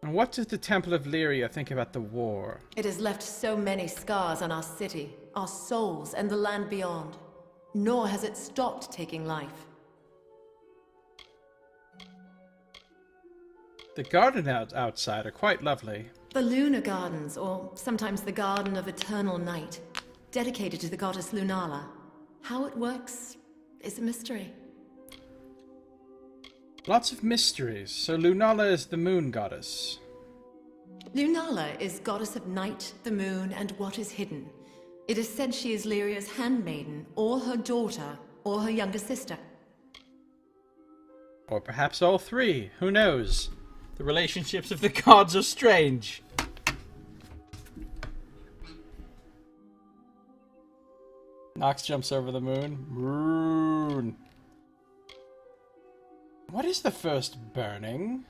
And what does the Temple of Lyria think about the war? It has left so many scars on our city, our souls, and the land beyond. Nor has it stopped taking life. The garden outside are quite lovely. The Lunar Gardens, or sometimes the Garden of Eternal Night, dedicated to the goddess Lunala. How it works is a mystery. Lots of mysteries. So Lunala is the moon goddess. Lunala is goddess of night, the moon, and what is hidden. It is said she is Lyria's handmaiden, or her daughter, or her younger sister. Or perhaps all three. Who knows? The relationships of the gods are strange. Nox jumps over the moon. Moon. What is the first burning?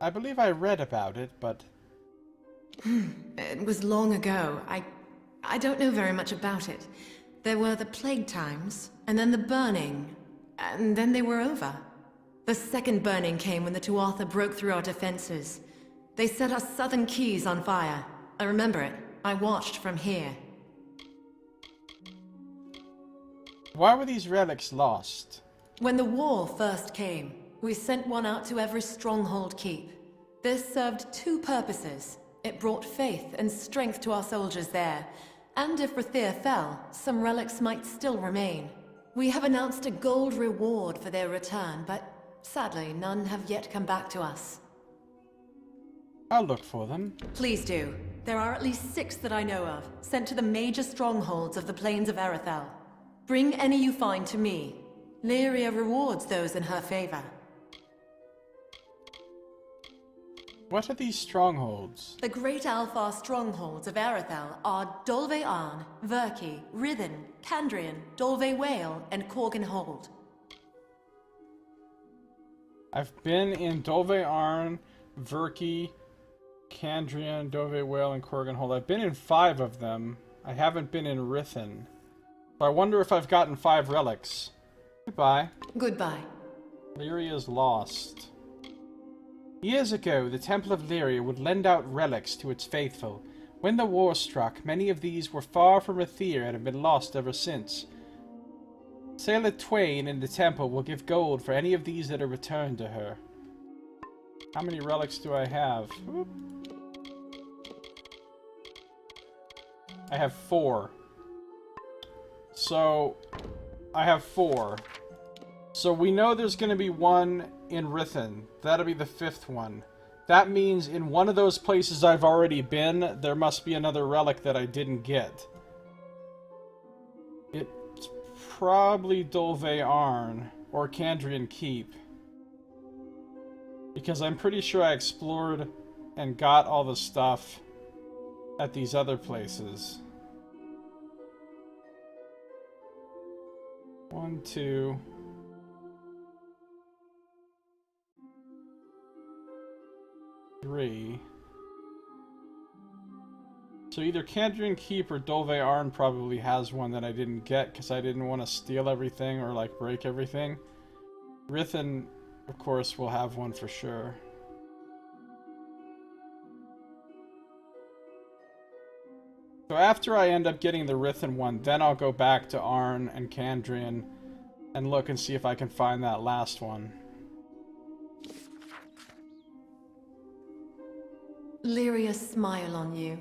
I believe I read about it, but... It was long ago. I don't know very much about it. There were the plague times, and then the burning, and then they were over. The second burning came when the Tuatha broke through our defenses. They set our southern keys on fire. I remember it. I watched from here. Why were these relics lost? When the war first came, we sent one out to every stronghold keep. This served two purposes. It brought faith and strength to our soldiers there. And if Rathir fell, some relics might still remain. We have announced a gold reward for their return, but sadly, none have yet come back to us. I'll look for them. Please do. There are at least 6 that I know of, sent to the major strongholds of the plains of Erethel. Bring any you find to me. Lyria rewards those in her favor. What are these strongholds? The great Alfar strongholds of Erethel are Dolve Arn, Verki, Rithen, Candrian, Dolve Whale, and Corgan Hold. I've been in Dolve Arn, Verki, Candrian, Dove Whale, and Corgan Hold. I've been in 5 of them. I haven't been in Rithen. So I wonder if I've gotten 5 relics. Goodbye. Goodbye. Lyria's lost. Years ago, the Temple of Lyria would lend out relics to its faithful. When the war struck, many of these were far from Rathir and have been lost ever since. Sailor Twain in the temple will give gold for any of these that are returned to her. How many relics do I have? Whoop. I have 4. So, I have 4. So we know there's going to be one in Rithen. That'll be the 5th one. That means in one of those places I've already been, there must be another relic that I didn't get. It's probably Dolve Arn or Candrian Keep. Because I'm pretty sure I explored and got all the stuff at these other places. 1, 2... 3. So either Candrian Keep or Dolve Arn probably has one that I didn't get because I didn't want to steal everything or like break everything. Rithen, of course, will have one for sure. So after I end up getting the Rithen one, then I'll go back to Arn and Candrian and look and see if I can find that last one. Lyria smile on you.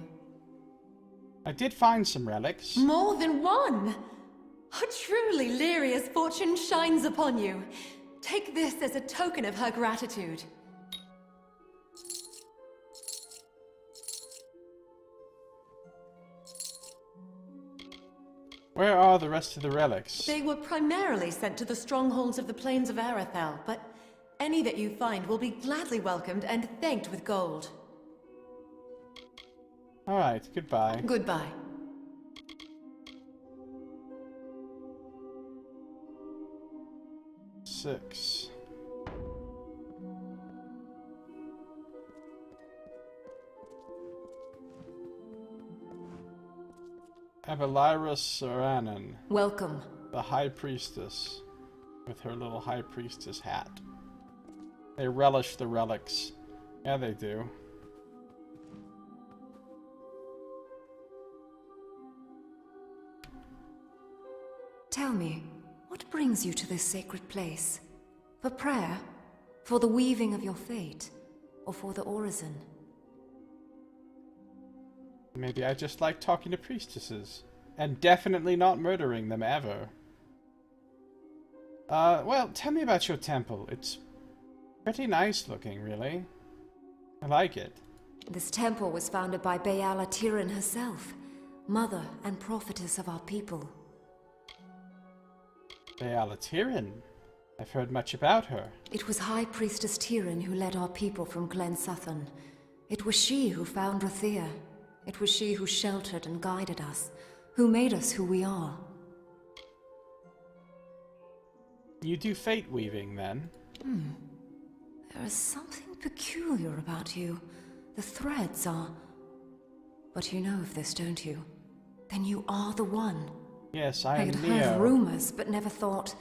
I did find some relics. More than one! Oh, truly, Lyria's fortune shines upon you. Take this as a token of her gratitude. Where are the rest of the relics? They were primarily sent to the strongholds of the plains of Erethel, but any that you find will be gladly welcomed and thanked with gold. Alright, goodbye. Goodbye. Six. Avalira Saranan. Welcome. The High Priestess. With her little High Priestess hat. They relish the relics. Yeah, they do. Tell me, what brings you to this sacred place? For prayer? For the weaving of your fate? Or for the orison? Maybe I just like talking to priestesses. And definitely not murdering them ever. Well, tell me about your temple. It's pretty nice looking, really. I like it. This temple was founded by Bayala Tiran herself, mother and prophetess of our people. Bayala Tiran? I've heard much about her. It was High Priestess Tiran who led our people from Glen Suthan. It was she who found Rathir. It was she who sheltered and guided us, Who made us who we are? You do fate weaving, then? There is something peculiar about you. The threads are... But you know of this, don't you? Then you are the one. Yes, I am had Leo. heard rumors, but never thought...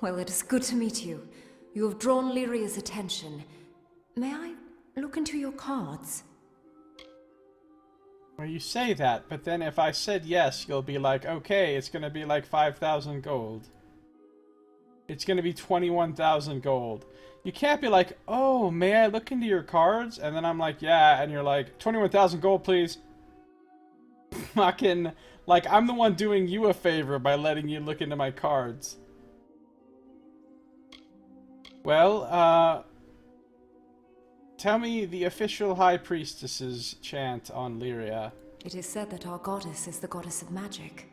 Well, it is good to meet you. You have drawn Lyria's attention. May I look into your cards? Well, you say that, but then if I said yes, you'll be like, okay, it's gonna be like 5,000 gold. It's gonna be 21,000 gold. You can't be like, oh, may I look into your cards? And then I'm like, yeah, and you're like, 21,000 gold, please. Fucking, like, I'm the one doing you a favor by letting you look into my cards. Well, tell me the official High Priestess's chant on Lyria. It is said that our goddess is the goddess of magic,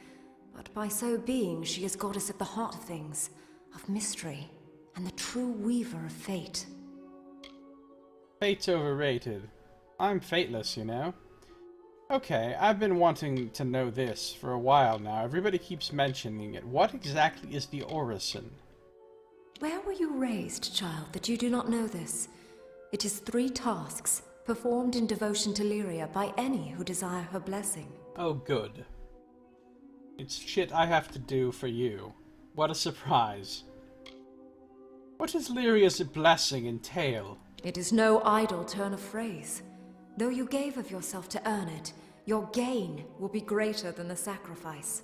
but by so being, she is goddess at the heart of things, of mystery, and the true weaver of fate. Fate's overrated. I'm fateless, you know? Okay, I've been wanting to know this for a while now. Everybody keeps mentioning it. What exactly is the orison? Where were you raised, child, that you do not know this? It is 3 tasks, performed in devotion to Lyria by any who desire her blessing. Oh, good. It's shit I have to do for you. What a surprise. What does Lyria's blessing entail? It is no idle turn of phrase. Though you gave of yourself to earn it, your gain will be greater than the sacrifice.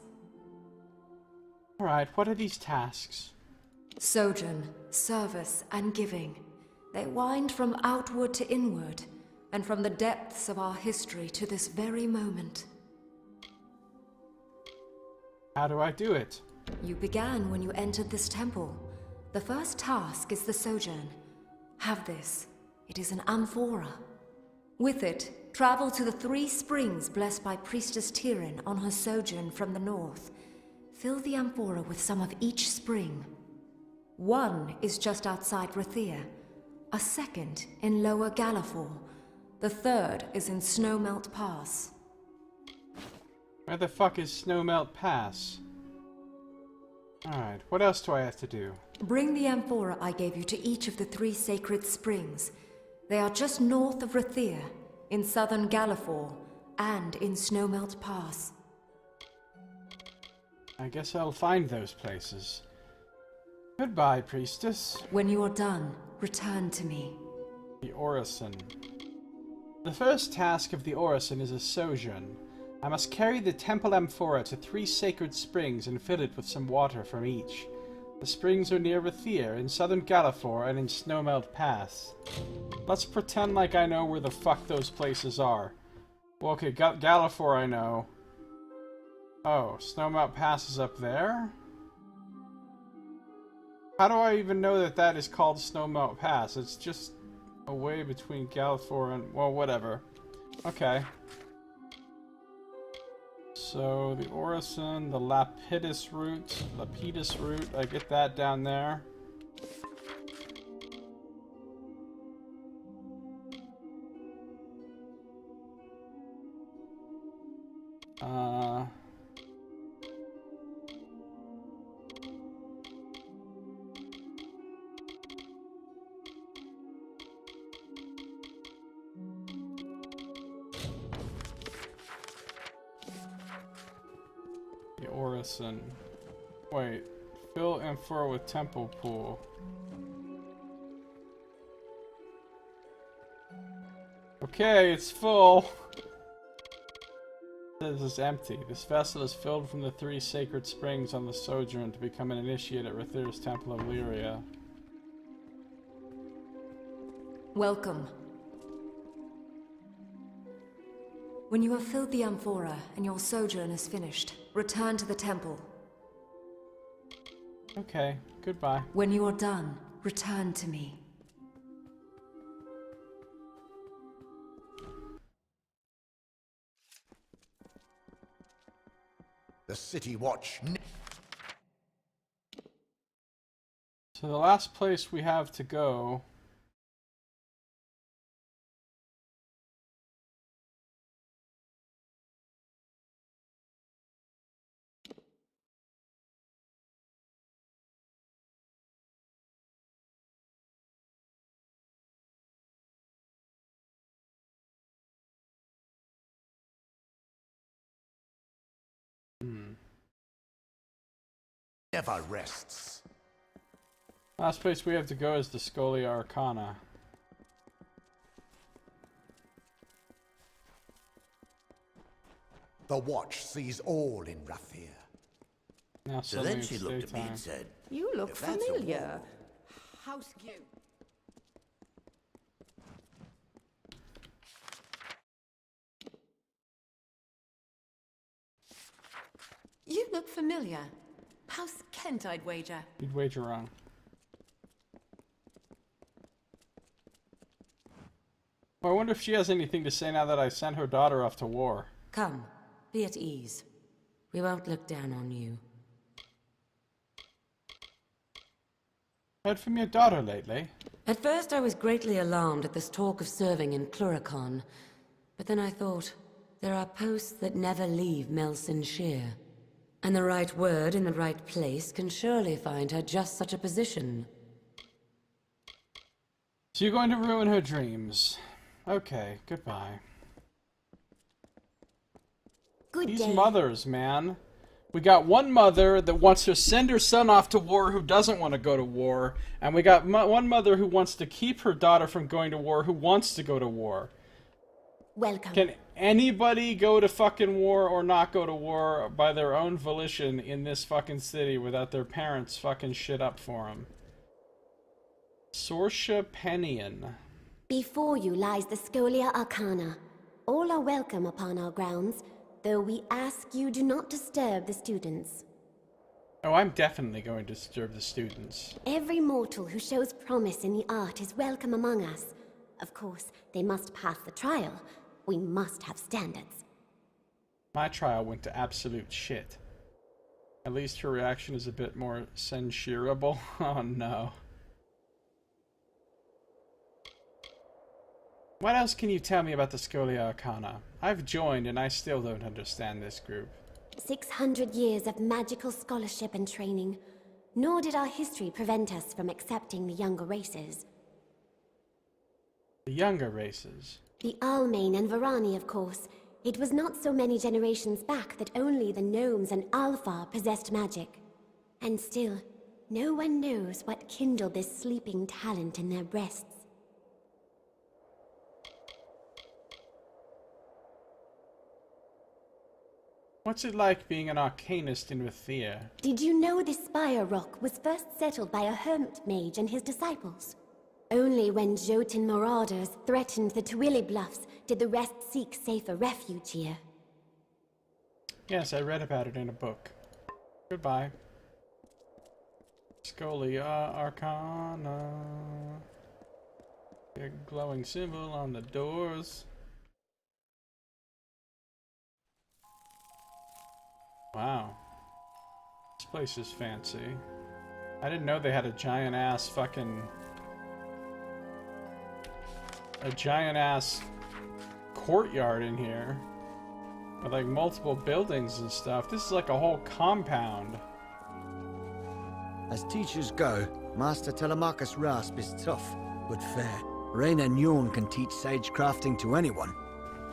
Alright, what are these tasks? Sojourn, service, and giving. They wind from outward to inward, and from the depths of our history to this very moment. How do I do it? You began when you entered this temple. The first task is the sojourn. Have this. It is an amphora. With it, travel to the 3 springs blessed by Priestess Tyrian on her sojourn from the north. Fill the amphora with some of each spring. 1 is just outside Rathir, a 2nd in Lower Galafor, the 3rd is in Snowmelt Pass. Where the fuck is Snowmelt Pass? Alright, what else do I have to do? Bring the amphora I gave you to each of the 3 sacred springs. They are just north of Rathir, in southern Galafor, and in Snowmelt Pass. I guess I'll find those places. Goodbye, priestess. When you are done, return to me. The orison. The first task of the orison is a sojourn. I must carry the temple amphora to 3 sacred springs and fill it with some water from each. The springs are near Rathir, in southern Galafor, and in Snowmelt Pass. Let's pretend like I know where the fuck those places are. Well, okay, Galafor I know. Oh, Snowmelt Pass is up there? How do I even know that that is called Snowmelt Pass? It's just a way between Galafor and... well, whatever. Okay. So, the orison, the Lapidus root, I get that down there. Orison. Wait. Fill amphora with temple pool. Okay, it's full. This is empty. This vessel is filled from the 3 sacred springs on the sojourn to become an initiate at Rathir's Temple of Lyria. Welcome. When you have filled the amphora and your sojourn is finished, return to the temple. Okay, goodbye. When you are done, return to me. The City Watch. So the last place we have to go Never rests. Last place we have to go is the Scholia Arcana. The Watch sees all in Rathir. Now So then she it's looked at me daytime. and said, You look "If that's a familiar. war- House you. You look familiar. House Kent, I'd wager. You'd wager wrong. Well, I wonder if she has anything to say now that I sent her daughter off to war. Come, be at ease. We won't look down on you. Heard from your daughter lately? At first I was greatly alarmed at this talk of serving in Cluricon, but then I thought, there are posts that never leave Melson Shear. And the right word in the right place can surely find her just such a position. So you're going to ruin her dreams. Okay, goodbye. Good These day. mothers, man. We got one mother that wants to send her son off to war who doesn't want to go to war. And we got one mother who wants to keep her daughter from going to war who wants to go to war. Welcome. Can anybody go to fucking war or not go to war by their own volition in this fucking city without their parents fucking shit up for them? Sorsha Penian. Before you lies the Scholia Arcana. All are welcome upon our grounds, though we ask you do not disturb the students. Oh, I'm definitely going to disturb the students. Every mortal who shows promise in the art is welcome among us. Of course, they must pass the trial. We must have standards. My trial went to absolute shit. At least her reaction is a bit more censurable. Oh no. What else can you tell me about the Scholia Arcana? I've joined and I still don't understand this group. 600 years of magical scholarship and training. Nor did our history prevent us from accepting the younger races. The younger races. The Almain and Varani, of course. It was not so many generations back that only the gnomes and Alfar possessed magic. And still, no one knows what kindled this sleeping talent in their breasts. What's it like being an arcanist in Rathir? Did you know this spire rock was first settled by a hermit mage and his disciples? Only when Jotun marauders threatened the Twilly Bluffs did the rest seek safer refuge here. Yes, I read about it in a book. Goodbye. Scholia Arcana. Big glowing symbol on the doors. Wow. This place is fancy. I didn't know they had a giant ass fucking... a giant ass courtyard in here. With like multiple buildings and stuff. This is like a whole compound. As teachers go, Master Telemachus Rasp is tough, but fair. Raina Nyorn can teach sage crafting to anyone.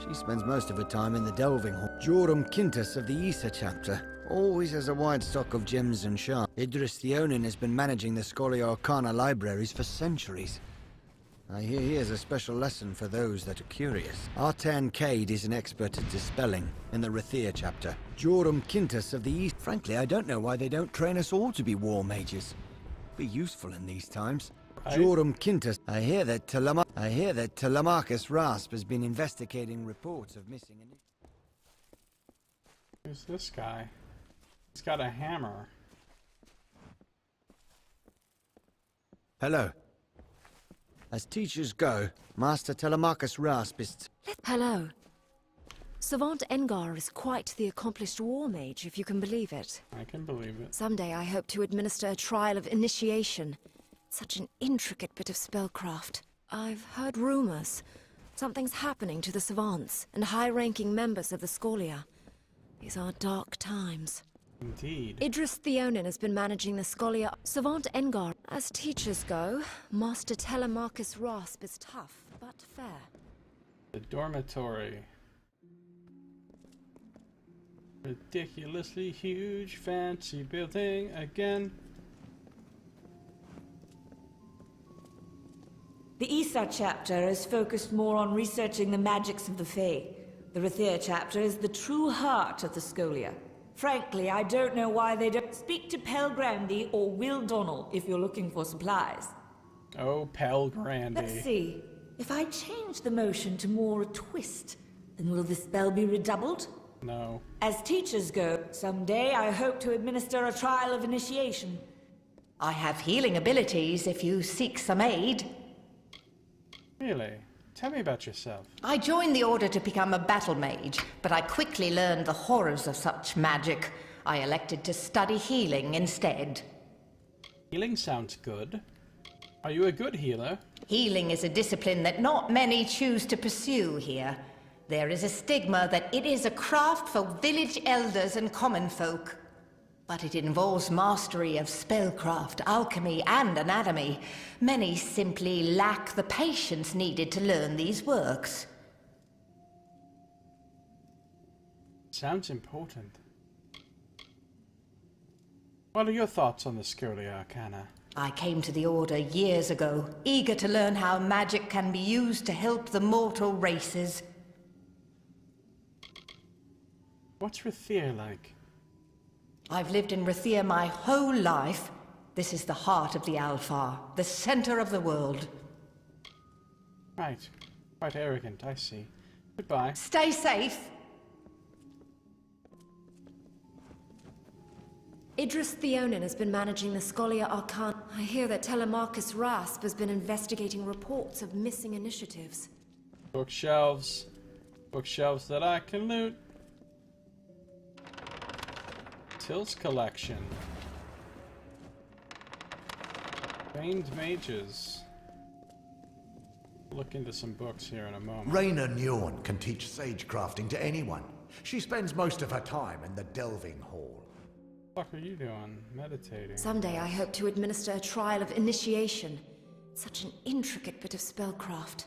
She spends most of her time in the delving hall. Joram Quintus of the Issa chapter always has a wide stock of gems and shards. Idris Theonin has been managing the Scholia Arcana libraries for centuries. I hear he has a special lesson for those that are curious. Artan Cade is an expert at dispelling in the Rathir chapter. Joram Quintus of the East. Frankly, I don't know why they don't train us all to be war mages. Be useful in these times. Joram Quintus. I hear that Telemachus Rasp has been investigating reports of missing. Who's this guy? He's got a hammer. Hello. As teachers go, Master Telemachus Rasp is... Hello. Savant Engar is quite the accomplished war mage, if you can believe it. I can believe it. Someday I hope to administer a trial of initiation. Such an intricate bit of spellcraft. I've heard rumors. Something's happening to the savants and high-ranking members of the Scholia. These are dark times. Indeed. Idris Theonin has been managing the Scholia. Savant Engar. As teachers go, Master Telemachus Rasp is tough, but fair. The dormitory. Ridiculously huge, fancy building again. The Isa chapter is focused more on researching the magics of the Fae. The Rathir chapter is the true heart of the Scholia. Frankly, I don't know why they don't speak to Pell Grandy or Will Donnell if you're looking for supplies. Oh, Pell Grandy. Let's see. If I change the motion to more a twist, then will the spell be redoubled? No. As teachers go, someday I hope to administer a trial of initiation. I have healing abilities if you seek some aid. Really? Tell me about yourself. I joined the Order to become a battle mage, but I quickly learned the horrors of such magic. I elected to study healing instead. Healing sounds good. Are you a good healer? Healing is a discipline that not many choose to pursue here. There is a stigma that it is a craft for village elders and common folk. But it involves mastery of spellcraft, alchemy, and anatomy. Many simply lack the patience needed to learn these works. Sounds important. What are your thoughts on the Scholia Arcana? I came to the Order years ago, eager to learn how magic can be used to help the mortal races. What's Rathir like? I've lived in Rathir my whole life. This is the heart of the Alfar, the center of the world. Right. Quite arrogant, I see. Goodbye. Stay safe. Idris Theonin has been managing the Scholia Arcana. I hear that Telemachus Rasp has been investigating reports of missing initiatives. Bookshelves. Bookshelves that I can loot. Till's collection. Famed mages. Look into some books here in a moment. Raina Nyorn can teach sage crafting to anyone. She spends most of her time in the delving hall. What the fuck are you doing? Meditating. Someday I hope to administer a trial of initiation. Such an intricate bit of spellcraft.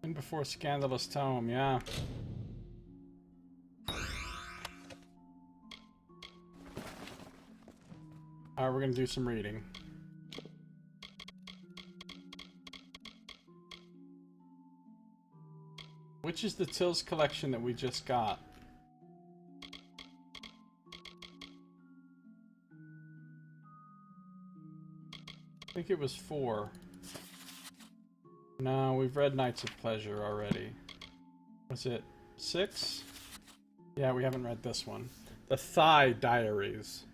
In before Scandalous Tome, yeah. Alright, we're gonna do some reading. Which is the Till's collection that we just got? I think it was 4. No, we've read Nights of Pleasure already. Was it 6? Yeah, we haven't read this one. The Thigh Diaries.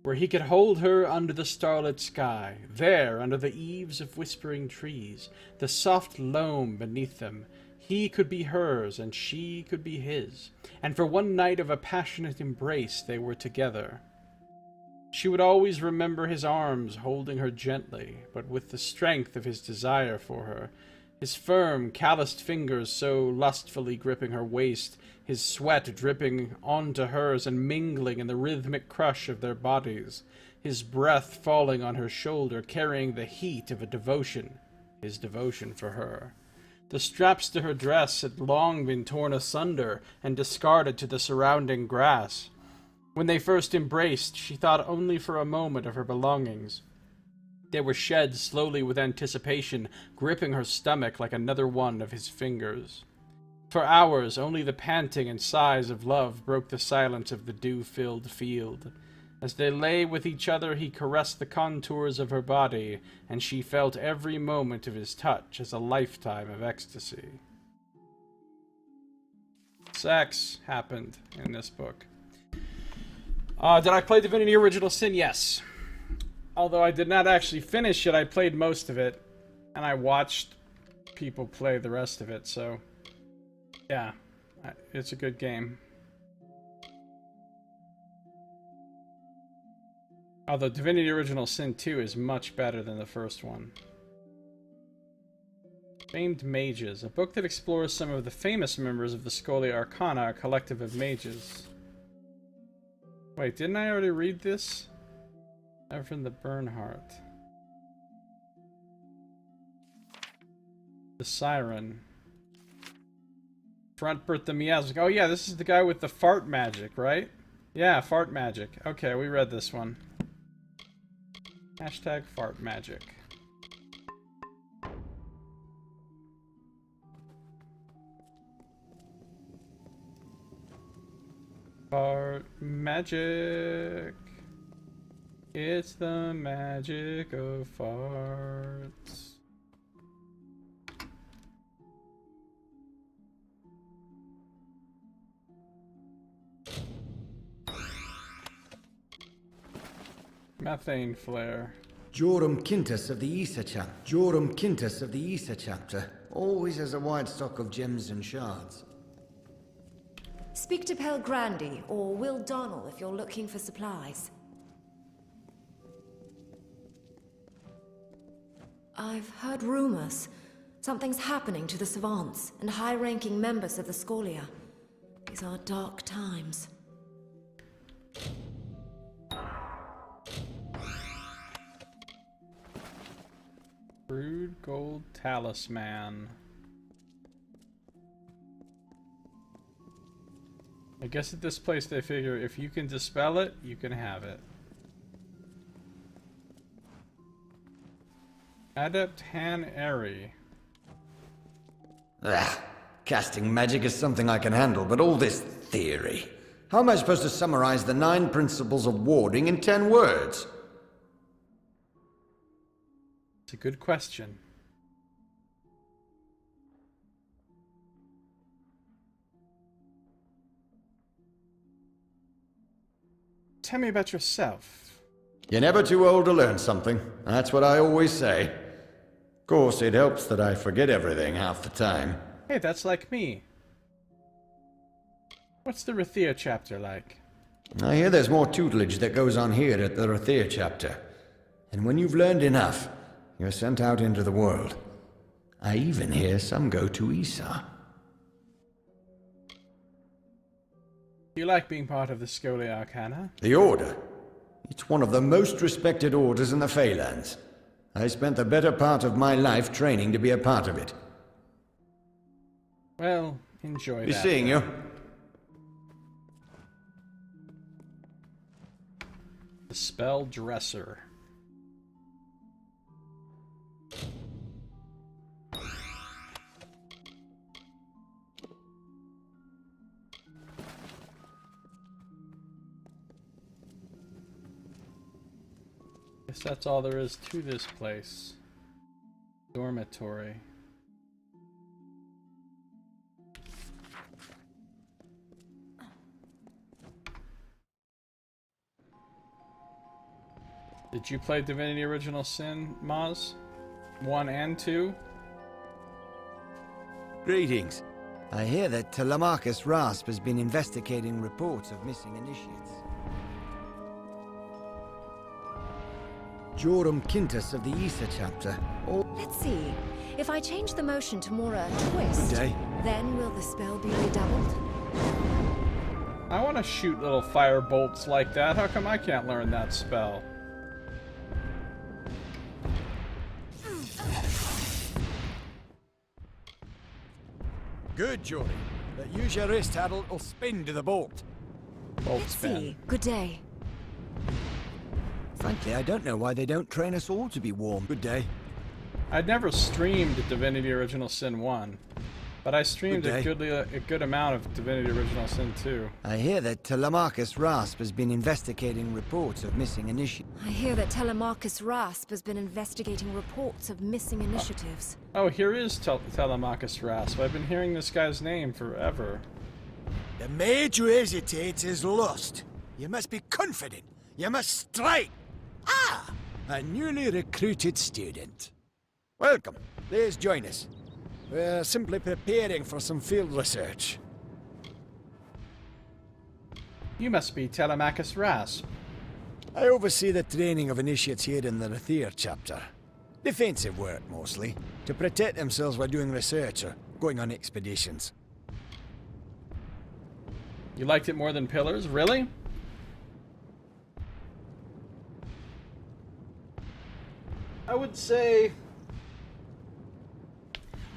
Where he could hold her under the starlit sky, there under the eaves of whispering trees, the soft loam beneath them. He could be hers, and she could be his, and for one night of a passionate embrace they were together. She would always remember his arms holding her gently, but with the strength of his desire for her, his firm, calloused fingers so lustfully gripping her waist, his sweat dripping onto hers and mingling in the rhythmic crush of their bodies, his breath falling on her shoulder, carrying the heat of a devotion, his devotion for her. The straps to her dress had long been torn asunder and discarded to the surrounding grass. When they first embraced, she thought only for a moment of her belongings. They were shed slowly with anticipation, gripping her stomach like another one of his fingers. For hours, only the panting and sighs of love broke the silence of the dew-filled field. As they lay with each other, he caressed the contours of her body, and she felt every moment of his touch as a lifetime of ecstasy. Sex happened in this book. Did I play Divinity Original Sin? Yes. Although I did not actually finish it, I played most of it, and I watched people play the rest of it, so yeah, it's a good game. Although Divinity Original Sin 2 is much better than the first one. Famed Mages, a book that explores some of the famous members of the Scholia Arcana, a collective of mages. Wait, didn't I already read this? Evan the Bernhardt. The Siren. Front Bert the Miasmic. Oh yeah, this is the guy with the fart magic, right? Yeah, fart magic. Okay, we read this one. Hashtag fart magic. Fart magic. It's the magic of farts. Methane flare. Joram Quintus of the Issa chapter. Joram Quintus of the Issa chapter always has a wide stock of gems and shards. Speak to Pel Grandy or Will Donnell if you're looking for supplies. I've heard rumors. Something's happening to the savants and high-ranking members of the Scolia. These are dark times. Crude gold talisman. I guess at this place they figure if you can dispel it, you can have it. Adept Han Eri. Casting magic is something I can handle, but all this theory. How am I supposed to summarize the 9 principles of warding in 10 words? It's a good question. Tell me about yourself. You're never too old to learn something. That's what I always say. Of course, it helps that I forget everything half the time. Hey, that's like me. What's the Rathia chapter like? I hear there's more tutelage that goes on here at the Rathia chapter. And when you've learned enough, you're sent out into the world. I even hear some go to Issa. Do you like being part of the Scolia Arcana? The Order? It's one of the most respected orders in the Feylands. I spent the better part of my life training to be a part of it. Well, enjoy that. Be seeing you. The Spell Dresser. Guess that's all there is to this place. Dormitory. Did you play Divinity Original Sin, Maz? 1 and 2? Greetings. I hear that Telemachus Rasp has been investigating reports of missing initiates. Joram Quintus of the Issa chapter. Let's see. If I change the motion to more a twist, Good day. then will the spell be redoubled? I want to shoot little fire bolts like that. How come I can't learn that spell? Good, Jory. But use your wrist handle or spin to the bolt. Bolt Let's spin. see. Good day. Frankly, I don't know why they don't train us all to be warm. Good day. I'd never streamed Divinity Original Sin 1, but I streamed Good day. a good amount of Divinity Original Sin 2. I hear that Telemachus Rasp has been investigating reports of missing initiates. I hear that Telemachus Rasp has been investigating reports of missing initiatives. Oh, here is Telemachus Rasp. I've been hearing this guy's name forever. The maid who hesitates is lost. You must be confident. You must strike. Ah! A newly recruited student. Welcome. Please join us. We're simply preparing for some field research. You must be Telemachus Rasp. I oversee the training of initiates here in the Rathir chapter. Defensive work, mostly. To protect themselves while doing research or going on expeditions. You liked it more than Pillars? Really? I would say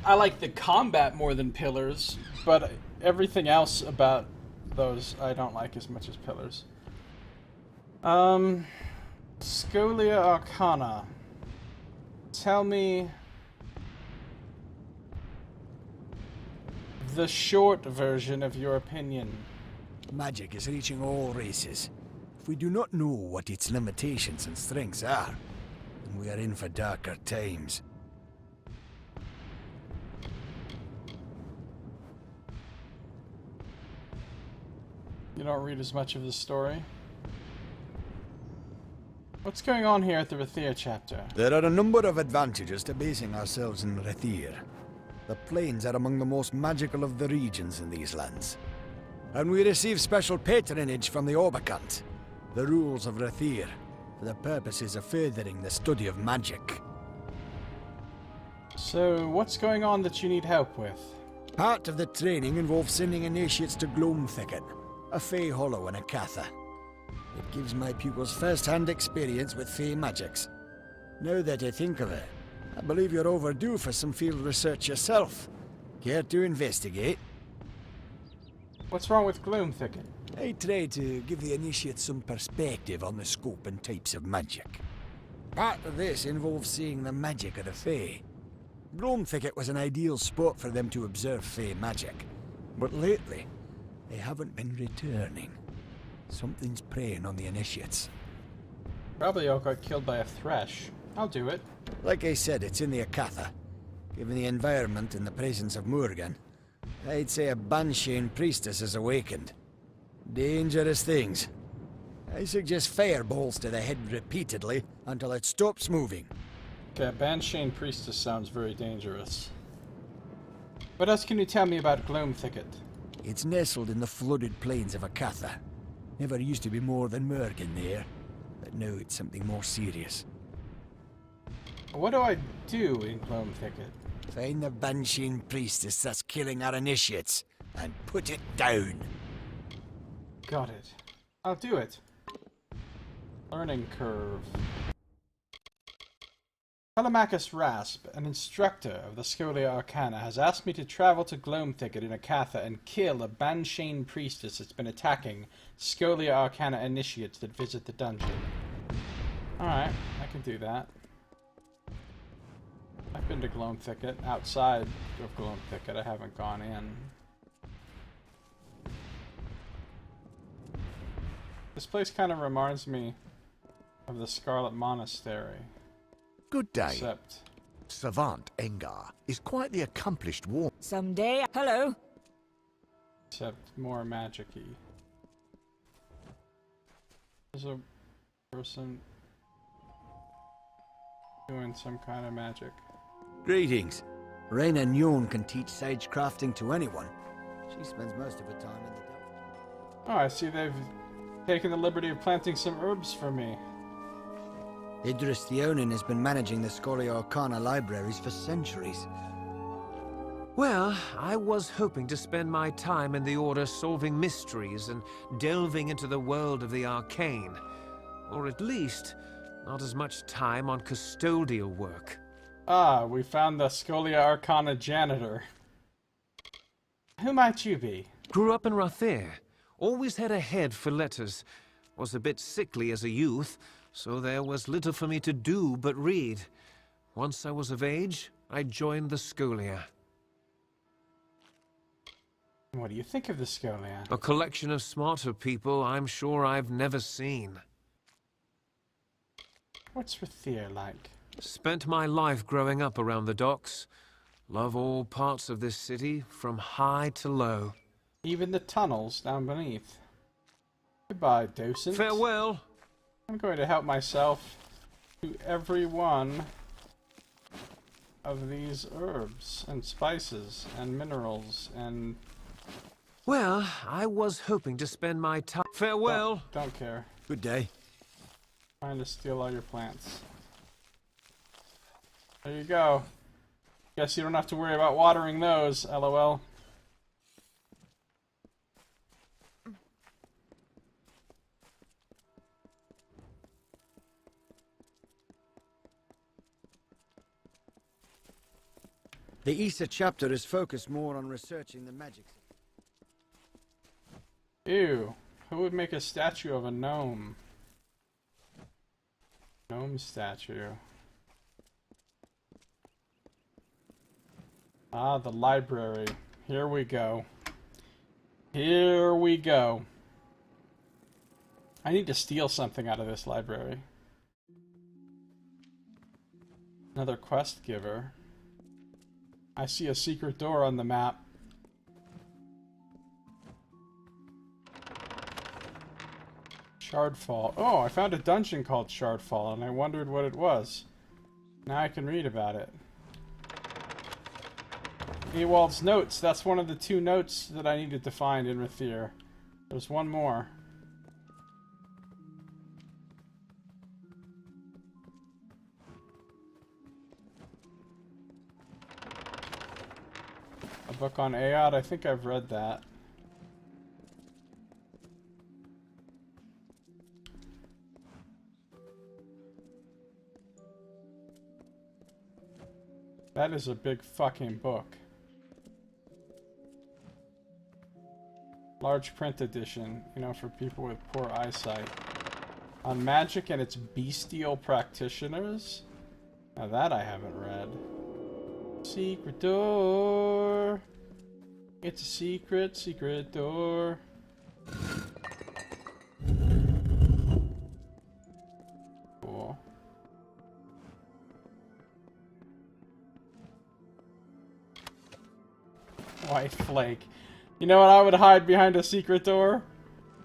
I like the combat more than Pillars, but everything else about those I don't like as much as pillars. Scholia Arcana. Tell me the short version of your opinion. Magic is reaching all races. If we do not know what its limitations and strengths are, then we are in for darker times. You don't read as much of the story. What's going on here at the Rathir chapter? There are a number of advantages to basing ourselves in Rathir. The plains are among the most magical of the regions in these lands. And we receive special patronage from the Orbicant, the rules of Rathir, for the purposes of furthering the study of magic. So, what's going on that you need help with? Part of the training involves sending initiates to Gloam Thicket, a Fey Hollow and a Katha. It gives my pupils first-hand experience with Fey magics. Now that I think of it, I believe you're overdue for some field research yourself. Care to investigate? What's wrong with Gloam Thicket? I try to give the initiates some perspective on the scope and types of magic. Part of this involves seeing the magic of the Fey. Gloam Thicket was an ideal spot for them to observe Fey magic, but lately, they haven't been returning. Something's preying on the initiates. Probably all got killed by a thresh. I'll do it. Like I said, it's in the Akatha. Given the environment and the presence of Morgan, I'd say a Banshane priestess has awakened. Dangerous things. I suggest fireballs to the head repeatedly until it stops moving. Okay, Banshane priestess sounds very dangerous. What else can you tell me about Gloam Thicket? It's nestled in the flooded plains of Akatha. Never used to be more than Morgan there, but now it's something more serious. What do I do in Gloam Thicket? Find the Banshane priestess that's killing our initiates, and put it down. Got it. I'll do it. Learning curve. Telemachus Rasp, an instructor of the Scholia Arcana, has asked me to travel to Gloam Thicket in Akatha and kill a Banshane priestess that's been attacking Scholia Arcana initiates that visit the dungeon. Alright, I can do that. I've been to Gloam Thicket, outside of Gloam Thicket, I haven't gone in. This place kind of reminds me of the Scarlet Monastery. Good day. Except Savant Engar is quite the accomplished war. Someday. Hello. Except more magic-y. There's a person doing some kind of magic. Greetings. Raina Nyon can teach sage crafting to anyone. She spends most of her time in the... Oh, I see they've taken the liberty of planting some herbs for me. Idris Theonin has been managing the Scholia Arcana libraries for centuries. Well, I was hoping to spend my time in the Order solving mysteries and delving into the world of the arcane. Or at least, not as much time on custodial work. Ah, we found the Scholia Arcana janitor. Who might you be? Grew up in Rathir. Always had a head for letters. Was a bit sickly as a youth, so there was little for me to do but read. Once I was of age, I joined the Scholia. What do you think of the Scholia? A collection of smarter people I'm sure I've never seen. What's Rathir like? Spent my life growing up around the docks. Love all parts of this city, from high to low. Even the tunnels down beneath. Goodbye, docent. Farewell. I'm going to help myself to every one of these herbs and spices and minerals and... Well, I was hoping to spend my time... Farewell. Don't care. Good day. Trying to steal all your plants. There you go. Guess you don't have to worry about watering those, LOL. The Issa chapter is focused more on researching the magics. Ew. Who would make a statue of a gnome? Gnome statue. Ah, the library. Here we go. Here we go. I need to steal something out of this library. Another quest giver. I see a secret door on the map. Shardfall. Oh, I found a dungeon called Shardfall, and I wondered what it was. Now I can read about it. Ewald's notes. That's one of the 2 notes that I needed to find in Rathir. There's one more. A book on Aod. I think I've read that. That is a big fucking book. Large print edition, you know, for people with poor eyesight. On magic and its bestial practitioners? Now that I haven't read. Secret door. It's a secret door. Cool. White flake. You know what I would hide behind a secret door?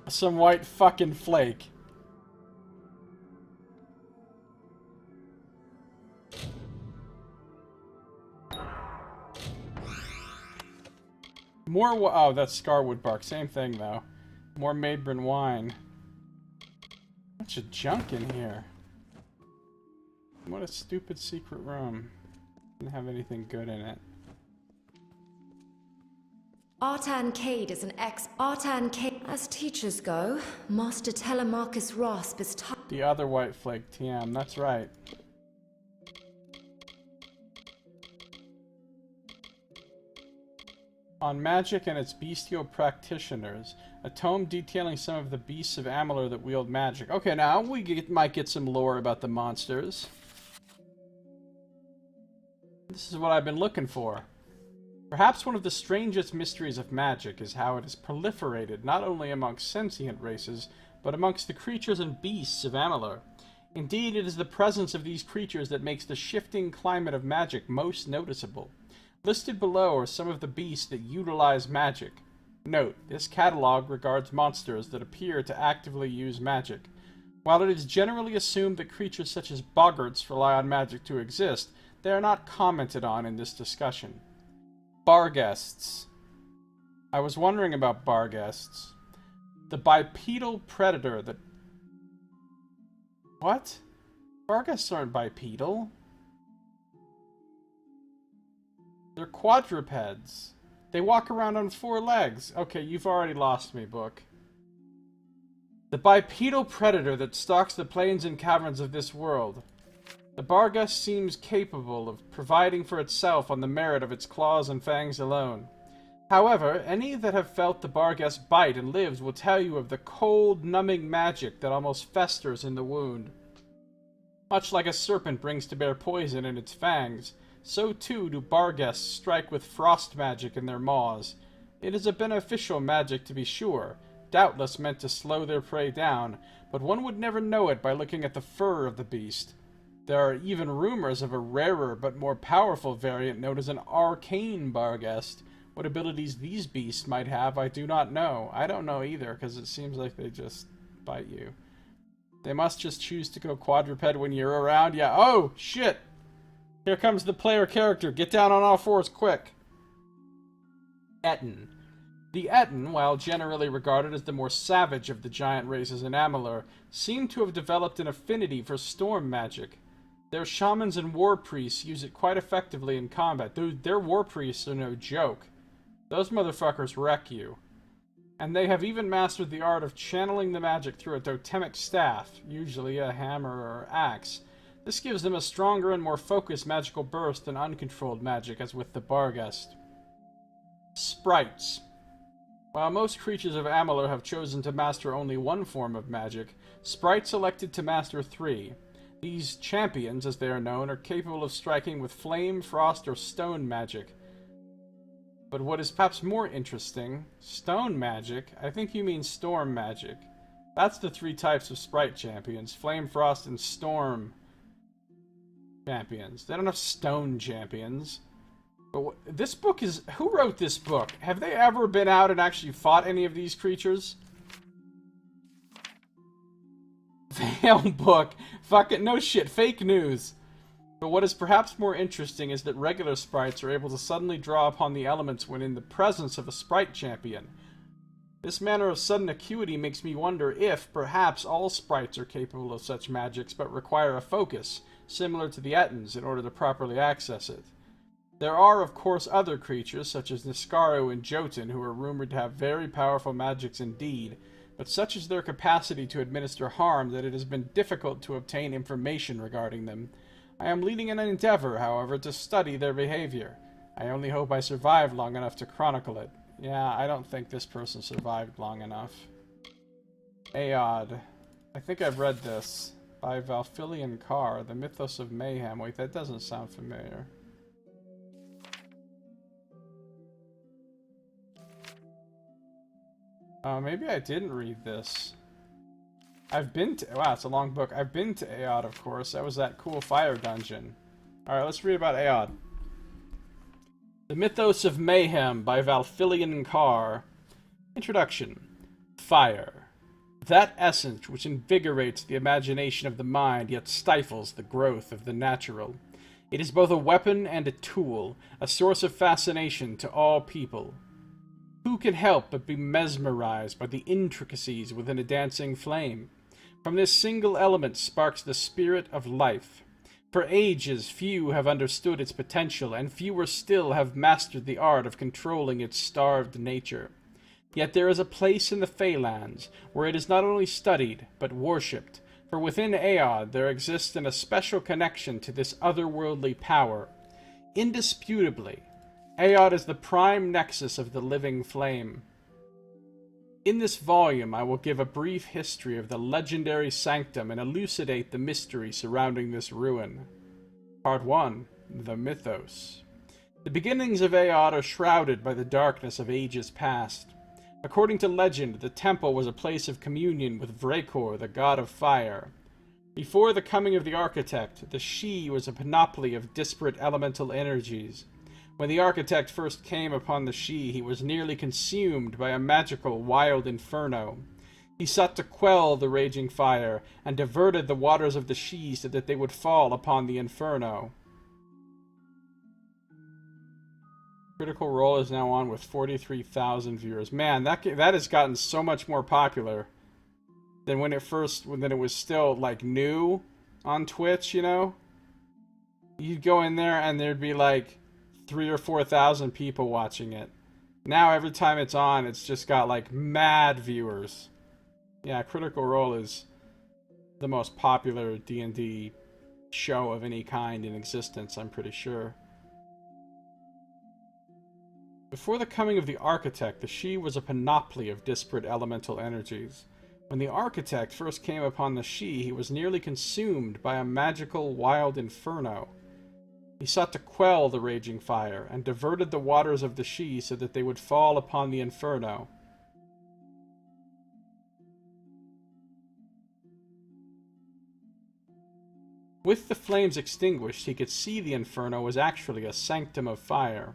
Some white fucking flake. More oh, that's Scarwood bark. Same thing, though. More Maidbrin wine. Bunch of junk in here. What a stupid secret room. Didn't have anything good in it. Artan Cade is an Artan Cade. As teachers go, Master Telemachus Rasp is the other white flake, TM. That's right. On magic and its bestial practitioners, a tome detailing some of the beasts of Amalur that wield magic. Okay, now we might get some lore about the monsters. This is what I've been looking for. Perhaps one of the strangest mysteries of magic is how it has proliferated not only amongst sentient races, but amongst the creatures and beasts of Amalur. Indeed, it is the presence of these creatures that makes the shifting climate of magic most noticeable. Listed below are some of the beasts that utilize magic. Note, this catalog regards monsters that appear to actively use magic. While it is generally assumed that creatures such as boggarts rely on magic to exist, they are not commented on in this discussion. Barghests. I was wondering about Barghests. The bipedal predator that... What? Barghests aren't bipedal. They're quadrupeds. They walk around on 4 legs. Okay, you've already lost me, book. The bipedal predator that stalks the plains and caverns of this world. The Barghest seems capable of providing for itself on the merit of its claws and fangs alone. However, any that have felt the Barghest bite and lives will tell you of the cold, numbing magic that almost festers in the wound. Much like a serpent brings to bear poison in its fangs, so too do Barghests strike with frost magic in their maws. It is a beneficial magic to be sure, doubtless meant to slow their prey down, but one would never know it by looking at the fur of the beast. There are even rumors of a rarer but more powerful variant known as an arcane Barghest. What abilities these beasts might have, I do not know. I don't know either, because it seems like they just bite you. They must just choose to go quadruped when you're around. Yeah, oh, shit! Here comes the player character. Get down on all fours, quick! Etten. The Etten, while generally regarded as the more savage of the giant races in Amalur, seem to have developed an affinity for storm magic. Their shamans and war priests use it quite effectively in combat. Dude, their war priests are no joke. Those motherfuckers wreck you. And they have even mastered the art of channeling the magic through a totemic staff, usually a hammer or axe. This gives them a stronger and more focused magical burst than uncontrolled magic, as with the Barghest. Sprites. While most creatures of Amalur have chosen to master only one form of magic, sprites elected to master 3. These champions, as they are known, are capable of striking with flame, frost, or stone magic. But what is perhaps more interesting, stone magic, I think you mean storm magic. That's the 3 types of sprite champions, flame, frost, and storm champions. They don't have stone champions. But this book is... Who wrote this book? Have they ever been out and actually fought any of these creatures? Fail book. Fucking no shit. Fake news. But what is perhaps more interesting is that regular sprites are able to suddenly draw upon the elements when in the presence of a sprite champion. This manner of sudden acuity makes me wonder if, perhaps, all sprites are capable of such magics but require a focus, similar to the Ettins, in order to properly access it. There are, of course, other creatures, such as Niskaru and Jotun, who are rumored to have very powerful magics indeed, but such is their capacity to administer harm that it has been difficult to obtain information regarding them. I am leading an endeavor, however, to study their behavior. I only hope I survive long enough to chronicle it. Yeah, I don't think this person survived long enough. Aod. I think I've read this. By Valfilian Carr, The Mythos of Mayhem. Wait, that doesn't sound familiar. Maybe I didn't read this. I've been to... Wow, it's a long book. I've been to Aod, of course. That was that cool fire dungeon. Alright, let's read about Aod. The Mythos of Mayhem by Valfilian Carr. Introduction. Fire. That essence which invigorates the imagination of the mind, yet stifles the growth of the natural. It is both a weapon and a tool, a source of fascination to all people. Who can help but be mesmerized by the intricacies within a dancing flame? From this single element sparks the spirit of life. For ages, few have understood its potential, and fewer still have mastered the art of controlling its starved nature. Yet there is a place in the Feylands where it is not only studied, but worshipped, for within Aod there exists a special connection to this otherworldly power. Indisputably, Aod is the prime nexus of the living flame. In this volume, I will give a brief history of the legendary sanctum and elucidate the mystery surrounding this ruin. Part 1. The Mythos. The beginnings of Aod are shrouded by the darkness of ages past. According to legend, the temple was a place of communion with Vrekor, the god of fire. Before the coming of the architect, the She was a panoply of disparate elemental energies. When the architect first came upon the She, he was nearly consumed by a magical, wild inferno. He sought to quell the raging fire, and diverted the waters of the She so that they would fall upon the inferno. Critical Role is now on with 43,000 viewers. Man, that has gotten so much more popular than when it was still, like, new on Twitch, you know? You'd go in there and there'd be, like, 3,000 or 4,000 people watching it. Now every time it's on, it's just got like mad viewers. Yeah, Critical Role is the most popular D&D show of any kind in existence, I'm pretty sure. Before the coming of the architect, the She was a panoply of disparate elemental energies. When the architect first came upon the She, he was nearly consumed by a magical wild inferno. He sought to quell the raging fire, and diverted the waters of the She so that they would fall upon the inferno. With the flames extinguished, he could see the inferno was actually a sanctum of fire.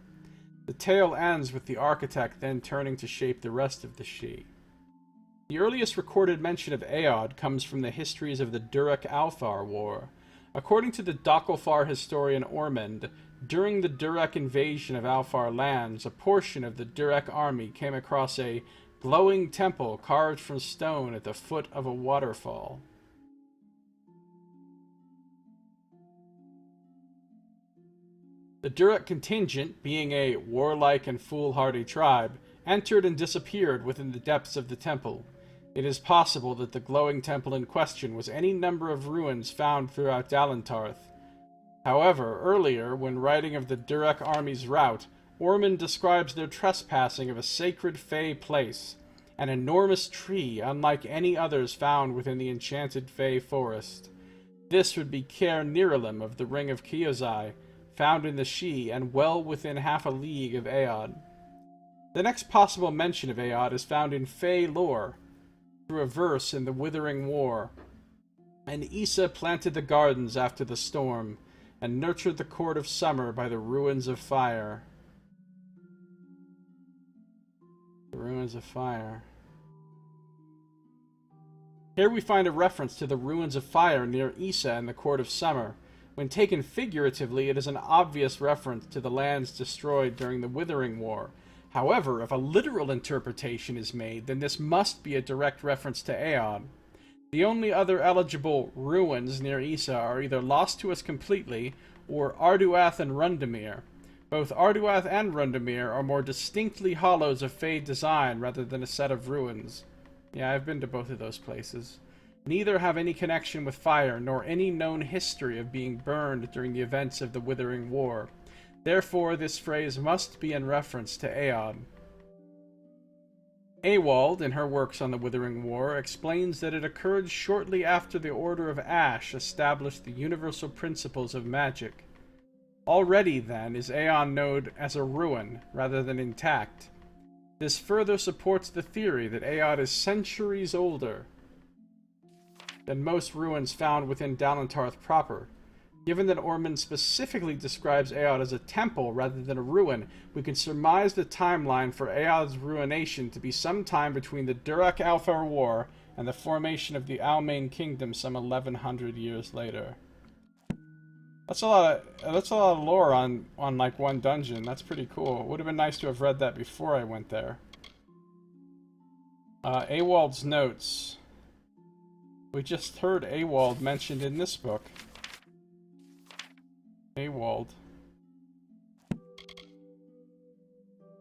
The tale ends with the architect then turning to shape the rest of the She. The earliest recorded mention of Aod comes from the histories of the Durek-Alfar War. According to the Dockelfar historian Ormond, during the Durek invasion of Alfar lands, a portion of the Durek army came across a glowing temple carved from stone at the foot of a waterfall. The Durek contingent, being a warlike and foolhardy tribe, entered and disappeared within the depths of the temple. It is possible that the glowing temple in question was any number of ruins found throughout Dalentarth. However, earlier, when writing of the Durek army's rout, Ormond describes their trespassing of a sacred Fey place, an enormous tree unlike any others found within the enchanted Fey forest. This would be Caer Niralim of the Ring of Josiah, found in the Sidhe and well within half a league of Aod. The next possible mention of Aod is found in Fey lore, through a verse in the Withering War. And Issa planted the gardens after the storm, and nurtured the court of summer by the ruins of fire. The ruins of fire. Here we find a reference to the ruins of fire near Issa and the court of summer. When taken figuratively, it is an obvious reference to the lands destroyed during the Withering War. However, if a literal interpretation is made, then this must be a direct reference to Aod. The only other eligible ruins near Issa are either lost to us completely, or Arduath and Rundamir. Both Arduath and Rundamir are more distinctly hollows of Fey design rather than a set of ruins. Yeah, I've been to both of those places. Neither have any connection with fire, nor any known history of being burned during the events of the Withering War. Therefore, this phrase must be in reference to Aod. Ewald, in her works on the Withering War, explains that it occurred shortly after the Order of Ash established the universal principles of magic. Already, then, is Aeon known as a ruin, rather than intact. This further supports the theory that Aod is centuries older than most ruins found within Dalentarth proper. Given that Ormond specifically describes Aod as a temple rather than a ruin, we can surmise the timeline for Aod's ruination to be sometime between the Durak-Alfar War and the formation of the Almain Kingdom some 1100 years later. That's a lot of lore on like one dungeon. That's pretty cool. It would have been nice to have read that before I went there. Ewald's notes. We just heard Ewald mentioned in this book. Ewald.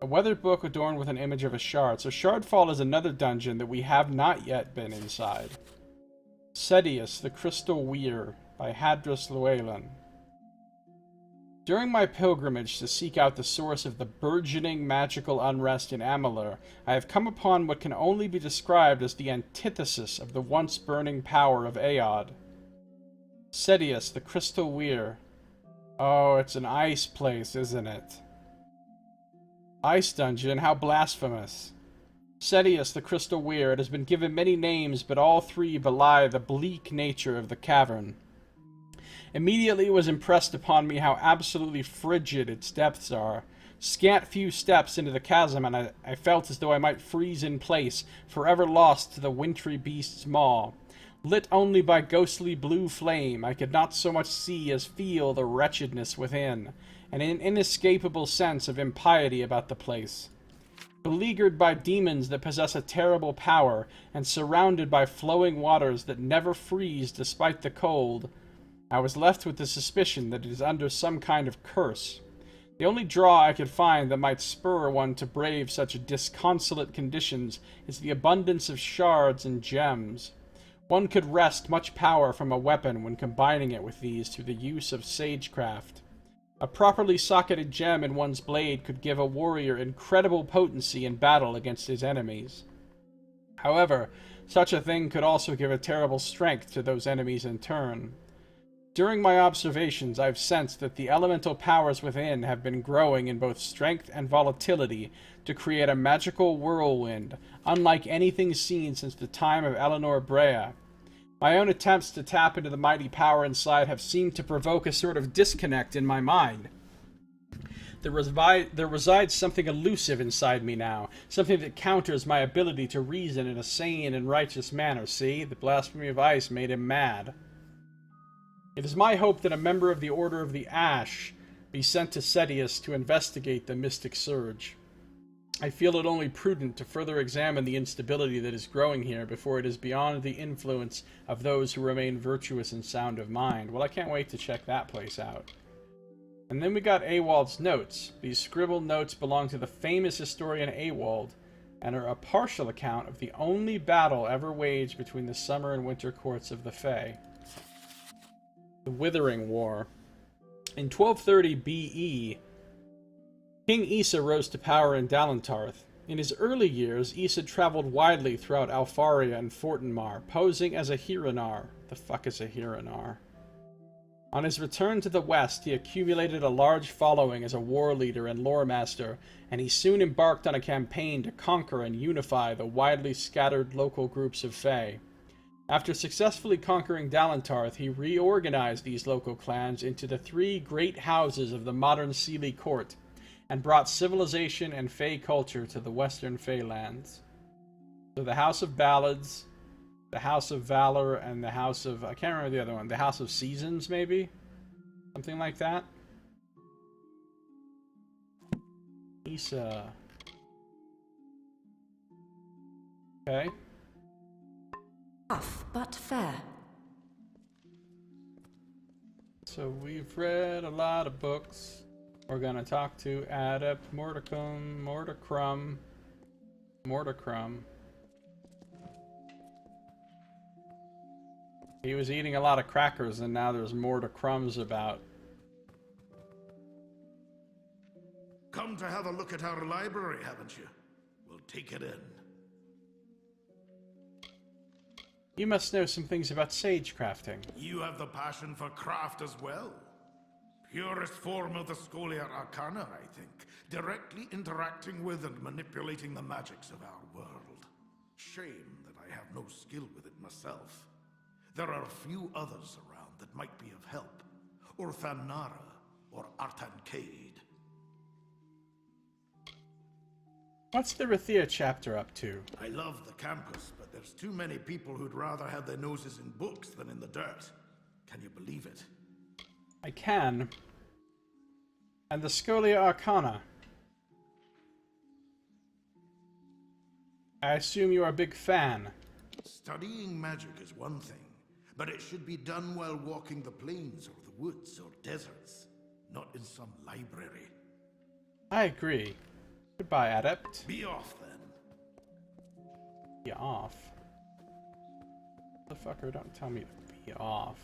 A weathered book adorned with an image of a shard. So Shardfall is another dungeon that we have not yet been inside. Cedius, the Crystal Weir, by Hadris Llewellyn. During my pilgrimage to seek out the source of the burgeoning magical unrest in Amalur, I have come upon what can only be described as the antithesis of the once burning power of Aod. Cedius, the Crystal Weir. Oh, it's an ice place, isn't it? Ice dungeon, how blasphemous. Cedius, the Crystal Weir, it has been given many names, but all three belie the bleak nature of the cavern. Immediately it was impressed upon me how absolutely frigid its depths are. Scant few steps into the chasm, and I felt as though I might freeze in place, forever lost to the wintry beast's maw. Lit only by ghostly blue flame, I could not so much see as feel the wretchedness within, and an inescapable sense of impiety about the place. Beleaguered by demons that possess a terrible power, and surrounded by flowing waters that never freeze despite the cold, I was left with the suspicion that it is under some kind of curse. The only draw I could find that might spur one to brave such disconsolate conditions is the abundance of shards and gems. One could wrest much power from a weapon when combining it with these through the use of sagecraft. A properly socketed gem in one's blade could give a warrior incredible potency in battle against his enemies. However, such a thing could also give a terrible strength to those enemies in turn. During my observations, I've sensed that the elemental powers within have been growing in both strength and volatility to create a magical whirlwind, unlike anything seen since the time of Eleanor Brea. My own attempts to tap into the mighty power inside have seemed to provoke a sort of disconnect in my mind. There resides something elusive inside me now, something that counters my ability to reason in a sane and righteous manner. See, the blasphemy of ice made him mad. It is my hope that a member of the Order of the Ash be sent to Cedius to investigate the mystic surge. I feel it only prudent to further examine the instability that is growing here before it is beyond the influence of those who remain virtuous and sound of mind. Well, I can't wait to check that place out. And then we got Ewald's notes. These scribbled notes belong to the famous historian Ewald, and are a partial account of the only battle ever waged between the summer and winter courts of the Fae. The Withering War. In 1230 BE, King Issa rose to power in Dalentarth. In his early years, Issa traveled widely throughout Alfaria and Fortinmar, posing as a Hiranar. The fuck is a Hiranar? On his return to the west, he accumulated a large following as a war leader and lore master, and he soon embarked on a campaign to conquer and unify the widely scattered local groups of Fae. After successfully conquering Dalentarth, he reorganized these local clans into the three great houses of the modern Seelie court, and brought civilization and Fae culture to the western Fae lands. So the House of Ballads, the House of Valor, and the House of... I can't remember the other one. The House of Seasons, maybe? Something like that? Issa. Okay. Tough, but fair. So we've read a lot of books. We're gonna talk to Adept Mordecrum. He was eating a lot of crackers, and now there's more to crumbs about. Come to have a look at our library, haven't you? We'll take it in. You must know some things about sage crafting. You have the passion for craft as well. Purest form of the Scholia Arcana, I think. Directly interacting with and manipulating the magics of our world. Shame that I have no skill with it myself. There are few others around that might be of help. Or Thanara, or Artancade. What's the Rathia chapter up to? I love the campus, but there's too many people who'd rather have their noses in books than in the dirt. Can you believe it? I can. And the Scholia Arcana. I assume you are a big fan. Studying magic is one thing, but it should be done while walking the plains or the woods or deserts, not in some library. I agree. Goodbye, Adept. Be off, then. Be off? Motherfucker, don't tell me to be off.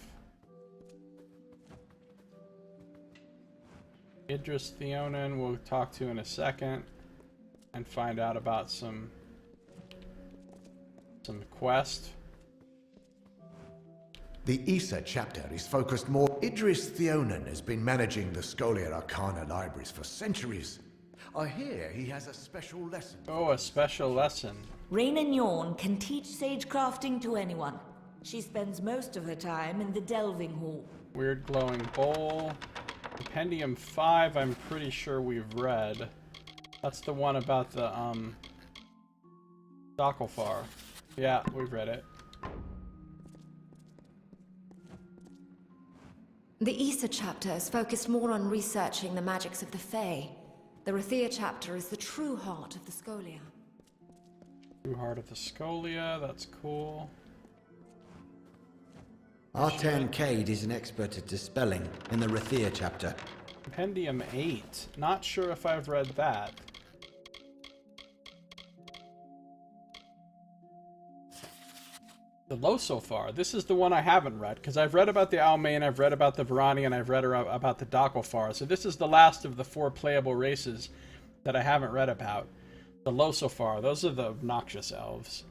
Idris Theonin we'll talk to in a second and find out about some quest. The Issa chapter is focused more. Idris Theonin has been managing the Scholia Arcana libraries for centuries. I hear he has a special lesson. Oh, a special lesson. Raina Nyorn can teach sage crafting to anyone. She spends most of her time in the delving hall. Weird glowing bowl. Compendium 5, I'm pretty sure we've read. That's the one about the, Docklefar. Yeah, we've read it. The Issa chapter is focused more on researching the magics of the Fae. The Rathia chapter is the true heart of the Scholia. True heart of the Scholia, that's cool. Artancade is an expert at dispelling in the Rathia chapter. Compendium 8. Not sure if I've read that. The Losofar. This is the one I haven't read, because I've read about the Almain, I've read about the Varani, and I've read about the Docklefar. So this is the last of the 4 playable races that I haven't read about. The Losofar. Those are the obnoxious elves.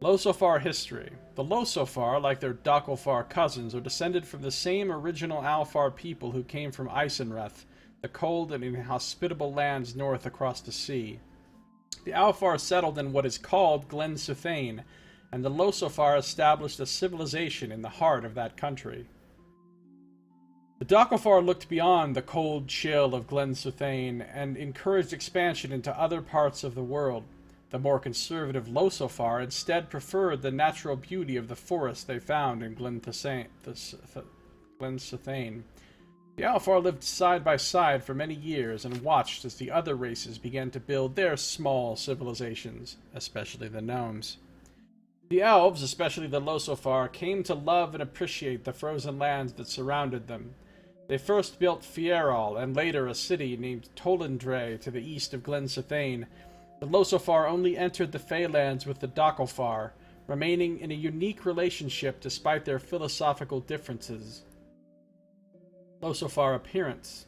Losofar history. The Losofar, like their Docklefar cousins, are descended from the same original Alfar people who came from Isenreth, the cold and inhospitable lands north across the sea. The Alfar settled in what is called Glen Suthane, and the Losofar established a civilization in the heart of that country. The Docklefar looked beyond the cold chill of Glen Suthane and encouraged expansion into other parts of the world. The more conservative Losofar instead preferred the natural beauty of the forest they found in Glen Suthane. The Alfar lived side by side for many years and watched as the other races began to build their small civilizations, especially the gnomes. The elves, especially the Losofar, came to love and appreciate the frozen lands that surrounded them. They first built Fierral and later a city named Tolendre to the east of Glen Suthane. The Losofar only entered the Feylands with the Docklefar, remaining in a unique relationship despite their philosophical differences. Losofar appearance.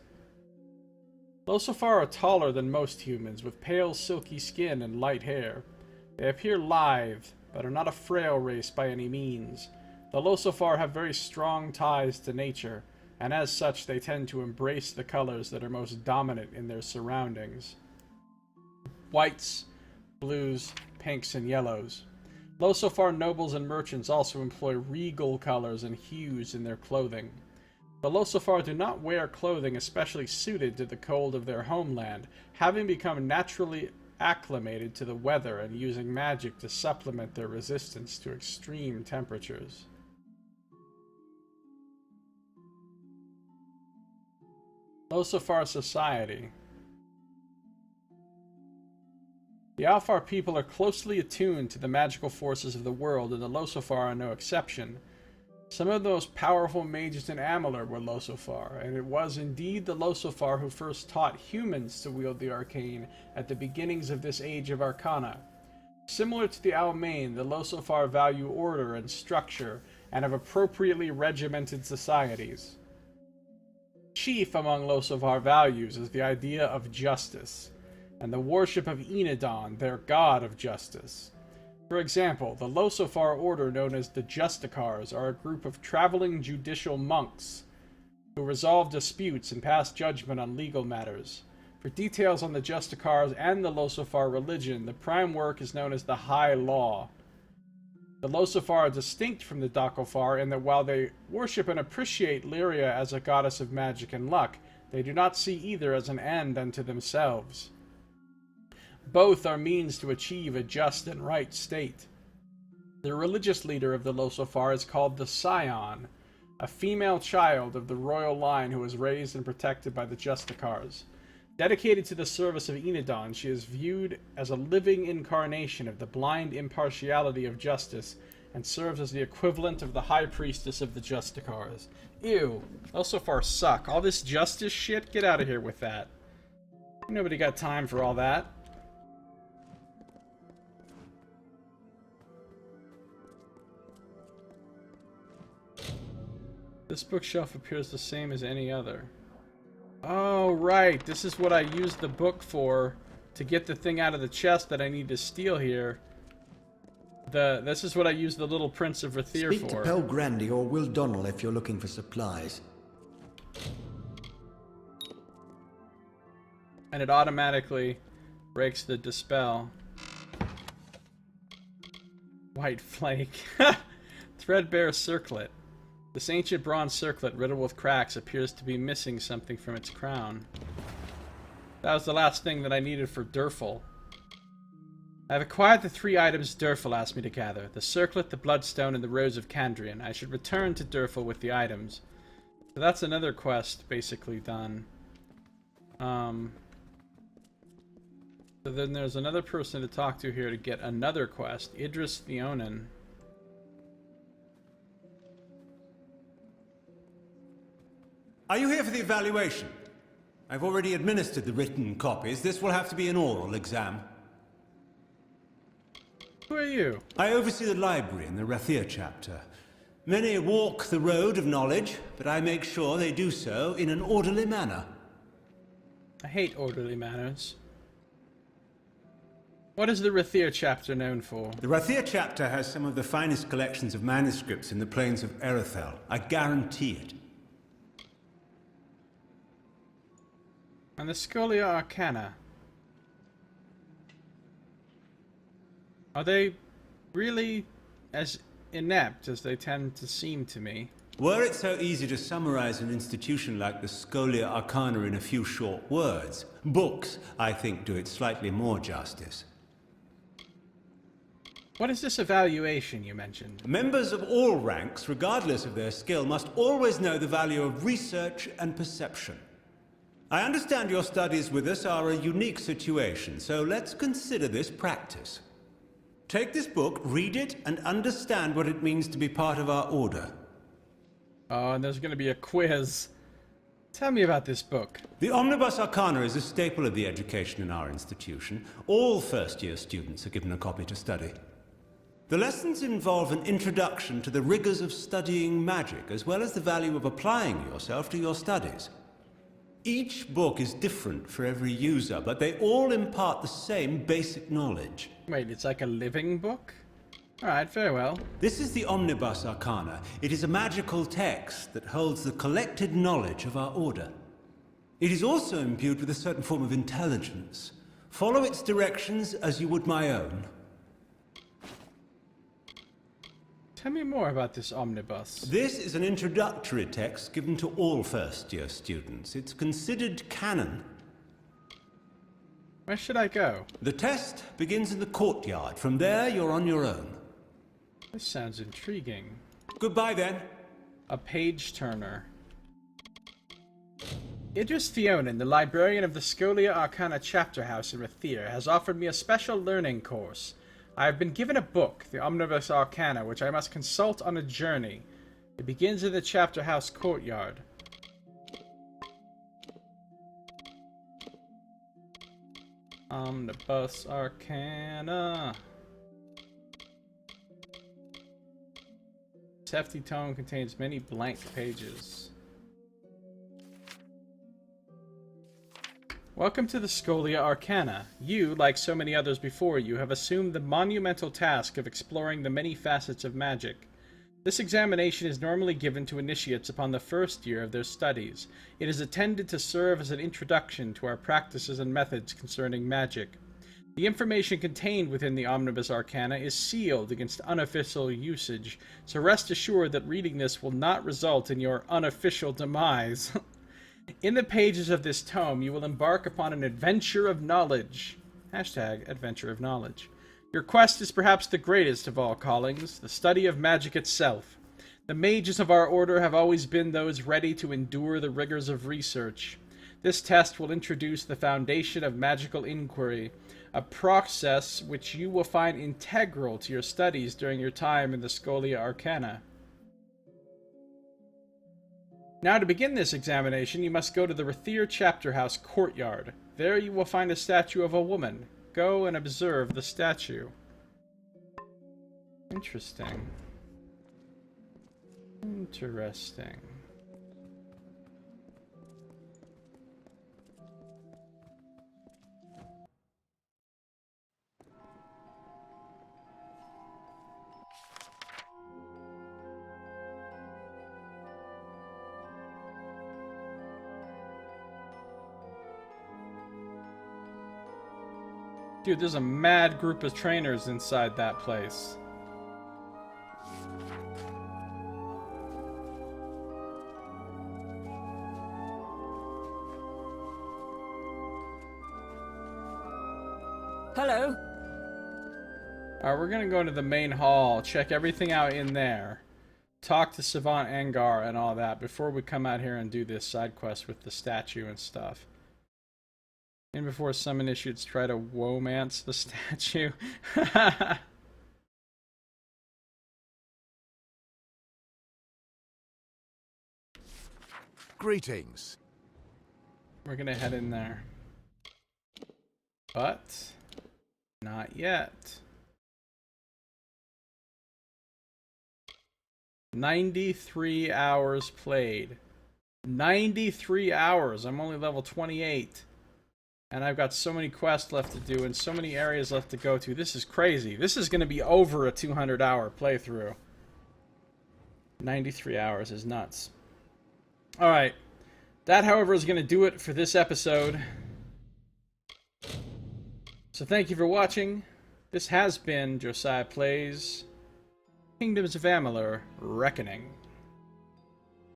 Losofar are taller than most humans, with pale, silky skin and light hair. They appear lithe, but are not a frail race by any means. The Losofar have very strong ties to nature, and as such they tend to embrace the colors that are most dominant in their surroundings. Whites, blues, pinks, and yellows. Losofar nobles and merchants also employ regal colors and hues in their clothing. The Losofar do not wear clothing especially suited to the cold of their homeland, having become naturally acclimated to the weather and using magic to supplement their resistance to extreme temperatures. Losofar society. The Alfar people are closely attuned to the magical forces of the world, and the Losofar are no exception. Some of the most powerful mages in Amalur were Losofar, and it was indeed the Losofar who first taught humans to wield the arcane at the beginnings of this age of Arcana. Similar to the Almain, the Losofar value order and structure, and have appropriately regimented societies. Chief among Losofar values is the idea of justice, and the worship of Enidon, their god of justice. For example, the Losofar order known as the Justicars are a group of traveling judicial monks who resolve disputes and pass judgment on legal matters. For details on the Justicars and the Losofar religion, the prime work is known as the High Law. The Losofar are distinct from the Dakofar in that while they worship and appreciate Lyria as a goddess of magic and luck, they do not see either as an end unto themselves. Both are means to achieve a just and right state. The religious leader of the Losofar is called the Scion, a female child of the royal line who was raised and protected by the Justicars. Dedicated to the service of Enidon, she is viewed as a living incarnation of the blind impartiality of justice and serves as the equivalent of the High Priestess of the Justicars. Ew, Losofar suck. All this justice shit? Get out of here with that. Nobody got time for all that. This bookshelf appears the same as any other. Oh, right. This is what I used the book for to get the thing out of the chest that I need to steal here. This is what I used the Little Prince of Rathir Speak for. to Pelgrandi or Will Donnell if you're looking for supplies. And it automatically breaks the dispel. White flake. Threadbare circlet. This ancient bronze circlet, riddled with cracks, appears to be missing something from its crown. That was the last thing that I needed for Durfel. I have acquired the 3 items Durfel asked me to gather. The circlet, the bloodstone, and the rose of Kandrian. I should return to Durfel with the items. So that's another quest, basically, done. So then there's another person to talk to here to get another quest. Idris Theonin. Are you here for the evaluation? I've already administered the written copies. This will have to be an oral exam. Who are you? I oversee the library in the Rathir chapter. Many walk the road of knowledge, but I make sure they do so in an orderly manner. I hate orderly manners. What is the Rathir chapter known for? The Rathir chapter has some of the finest collections of manuscripts in the plains of Erethel. I guarantee it. And the Scholia Arcana. Are they really as inept as they tend to seem to me? Were it so easy to summarize an institution like the Scholia Arcana in a few short words, books, I think, do it slightly more justice. What is this evaluation you mentioned? Members of all ranks, regardless of their skill, must always know the value of research and perception. I understand your studies with us are a unique situation, so let's consider this practice. Take this book, read it, and understand what it means to be part of our order. Oh, and there's going to be a quiz. Tell me about this book. The Omnibus Arcana is a staple of the education in our institution. All first-year students are given a copy to study. The lessons involve an introduction to the rigors of studying magic, as well as the value of applying yourself to your studies. Each book is different for every user, but they all impart the same basic knowledge. Wait, it's like a living book? Alright, very well. This is the Omnibus Arcana. It is a magical text that holds the collected knowledge of our order. It is also imbued with a certain form of intelligence. Follow its directions as you would my own. Tell me more about this omnibus. This is an introductory text given to all first-year students. It's considered canon. Where should I go? The test begins in the courtyard. From there, you're on your own. This sounds intriguing. Goodbye, then. A page turner. Idris Theonin, the librarian of the Scholia Arcana chapter house in Rathir, has offered me a special learning course. I have been given a book, the Omnibus Arcana, which I must consult on a journey. It begins in the chapter house courtyard. Omnibus Arcana. This hefty tome contains many blank pages. Welcome to the Scholia Arcana. You, like so many others before you, have assumed the monumental task of exploring the many facets of magic. This examination is normally given to initiates upon the first year of their studies. It is intended to serve as an introduction to our practices and methods concerning magic. The information contained within the Omnibus Arcana is sealed against unofficial usage, so rest assured that reading this will not result in your unofficial demise. In the pages of this tome, you will embark upon an adventure of knowledge. Hashtag adventure of knowledge. Your quest is perhaps the greatest of all callings, the study of magic itself. The mages of our order have always been those ready to endure the rigors of research. This test will introduce the foundation of magical inquiry, a process which you will find integral to your studies during your time in the Scholia Arcana. Now, to begin this examination, you must go to the Rathir Chapter House courtyard. There you will find a statue of a woman. Go and observe the statue. Interesting. Interesting. Dude, there's a mad group of trainers inside that place. Hello. Alright, we're gonna go into the main hall, check everything out in there. Talk to Savant Angar and all that before we come out here and do this side quest with the statue and stuff. And before some initiates try to womance the statue. Greetings. We're gonna head in there. But not yet. 93 hours played. 93 hours. I'm only level 28. And I've got so many quests left to do and so many areas left to go to. This is crazy. This is going to be over a 200-hour playthrough. 93 hours is nuts. Alright. That, however, is going to do it for this episode. So thank you for watching. This has been Josiah Plays Kingdoms of Amalur: Reckoning.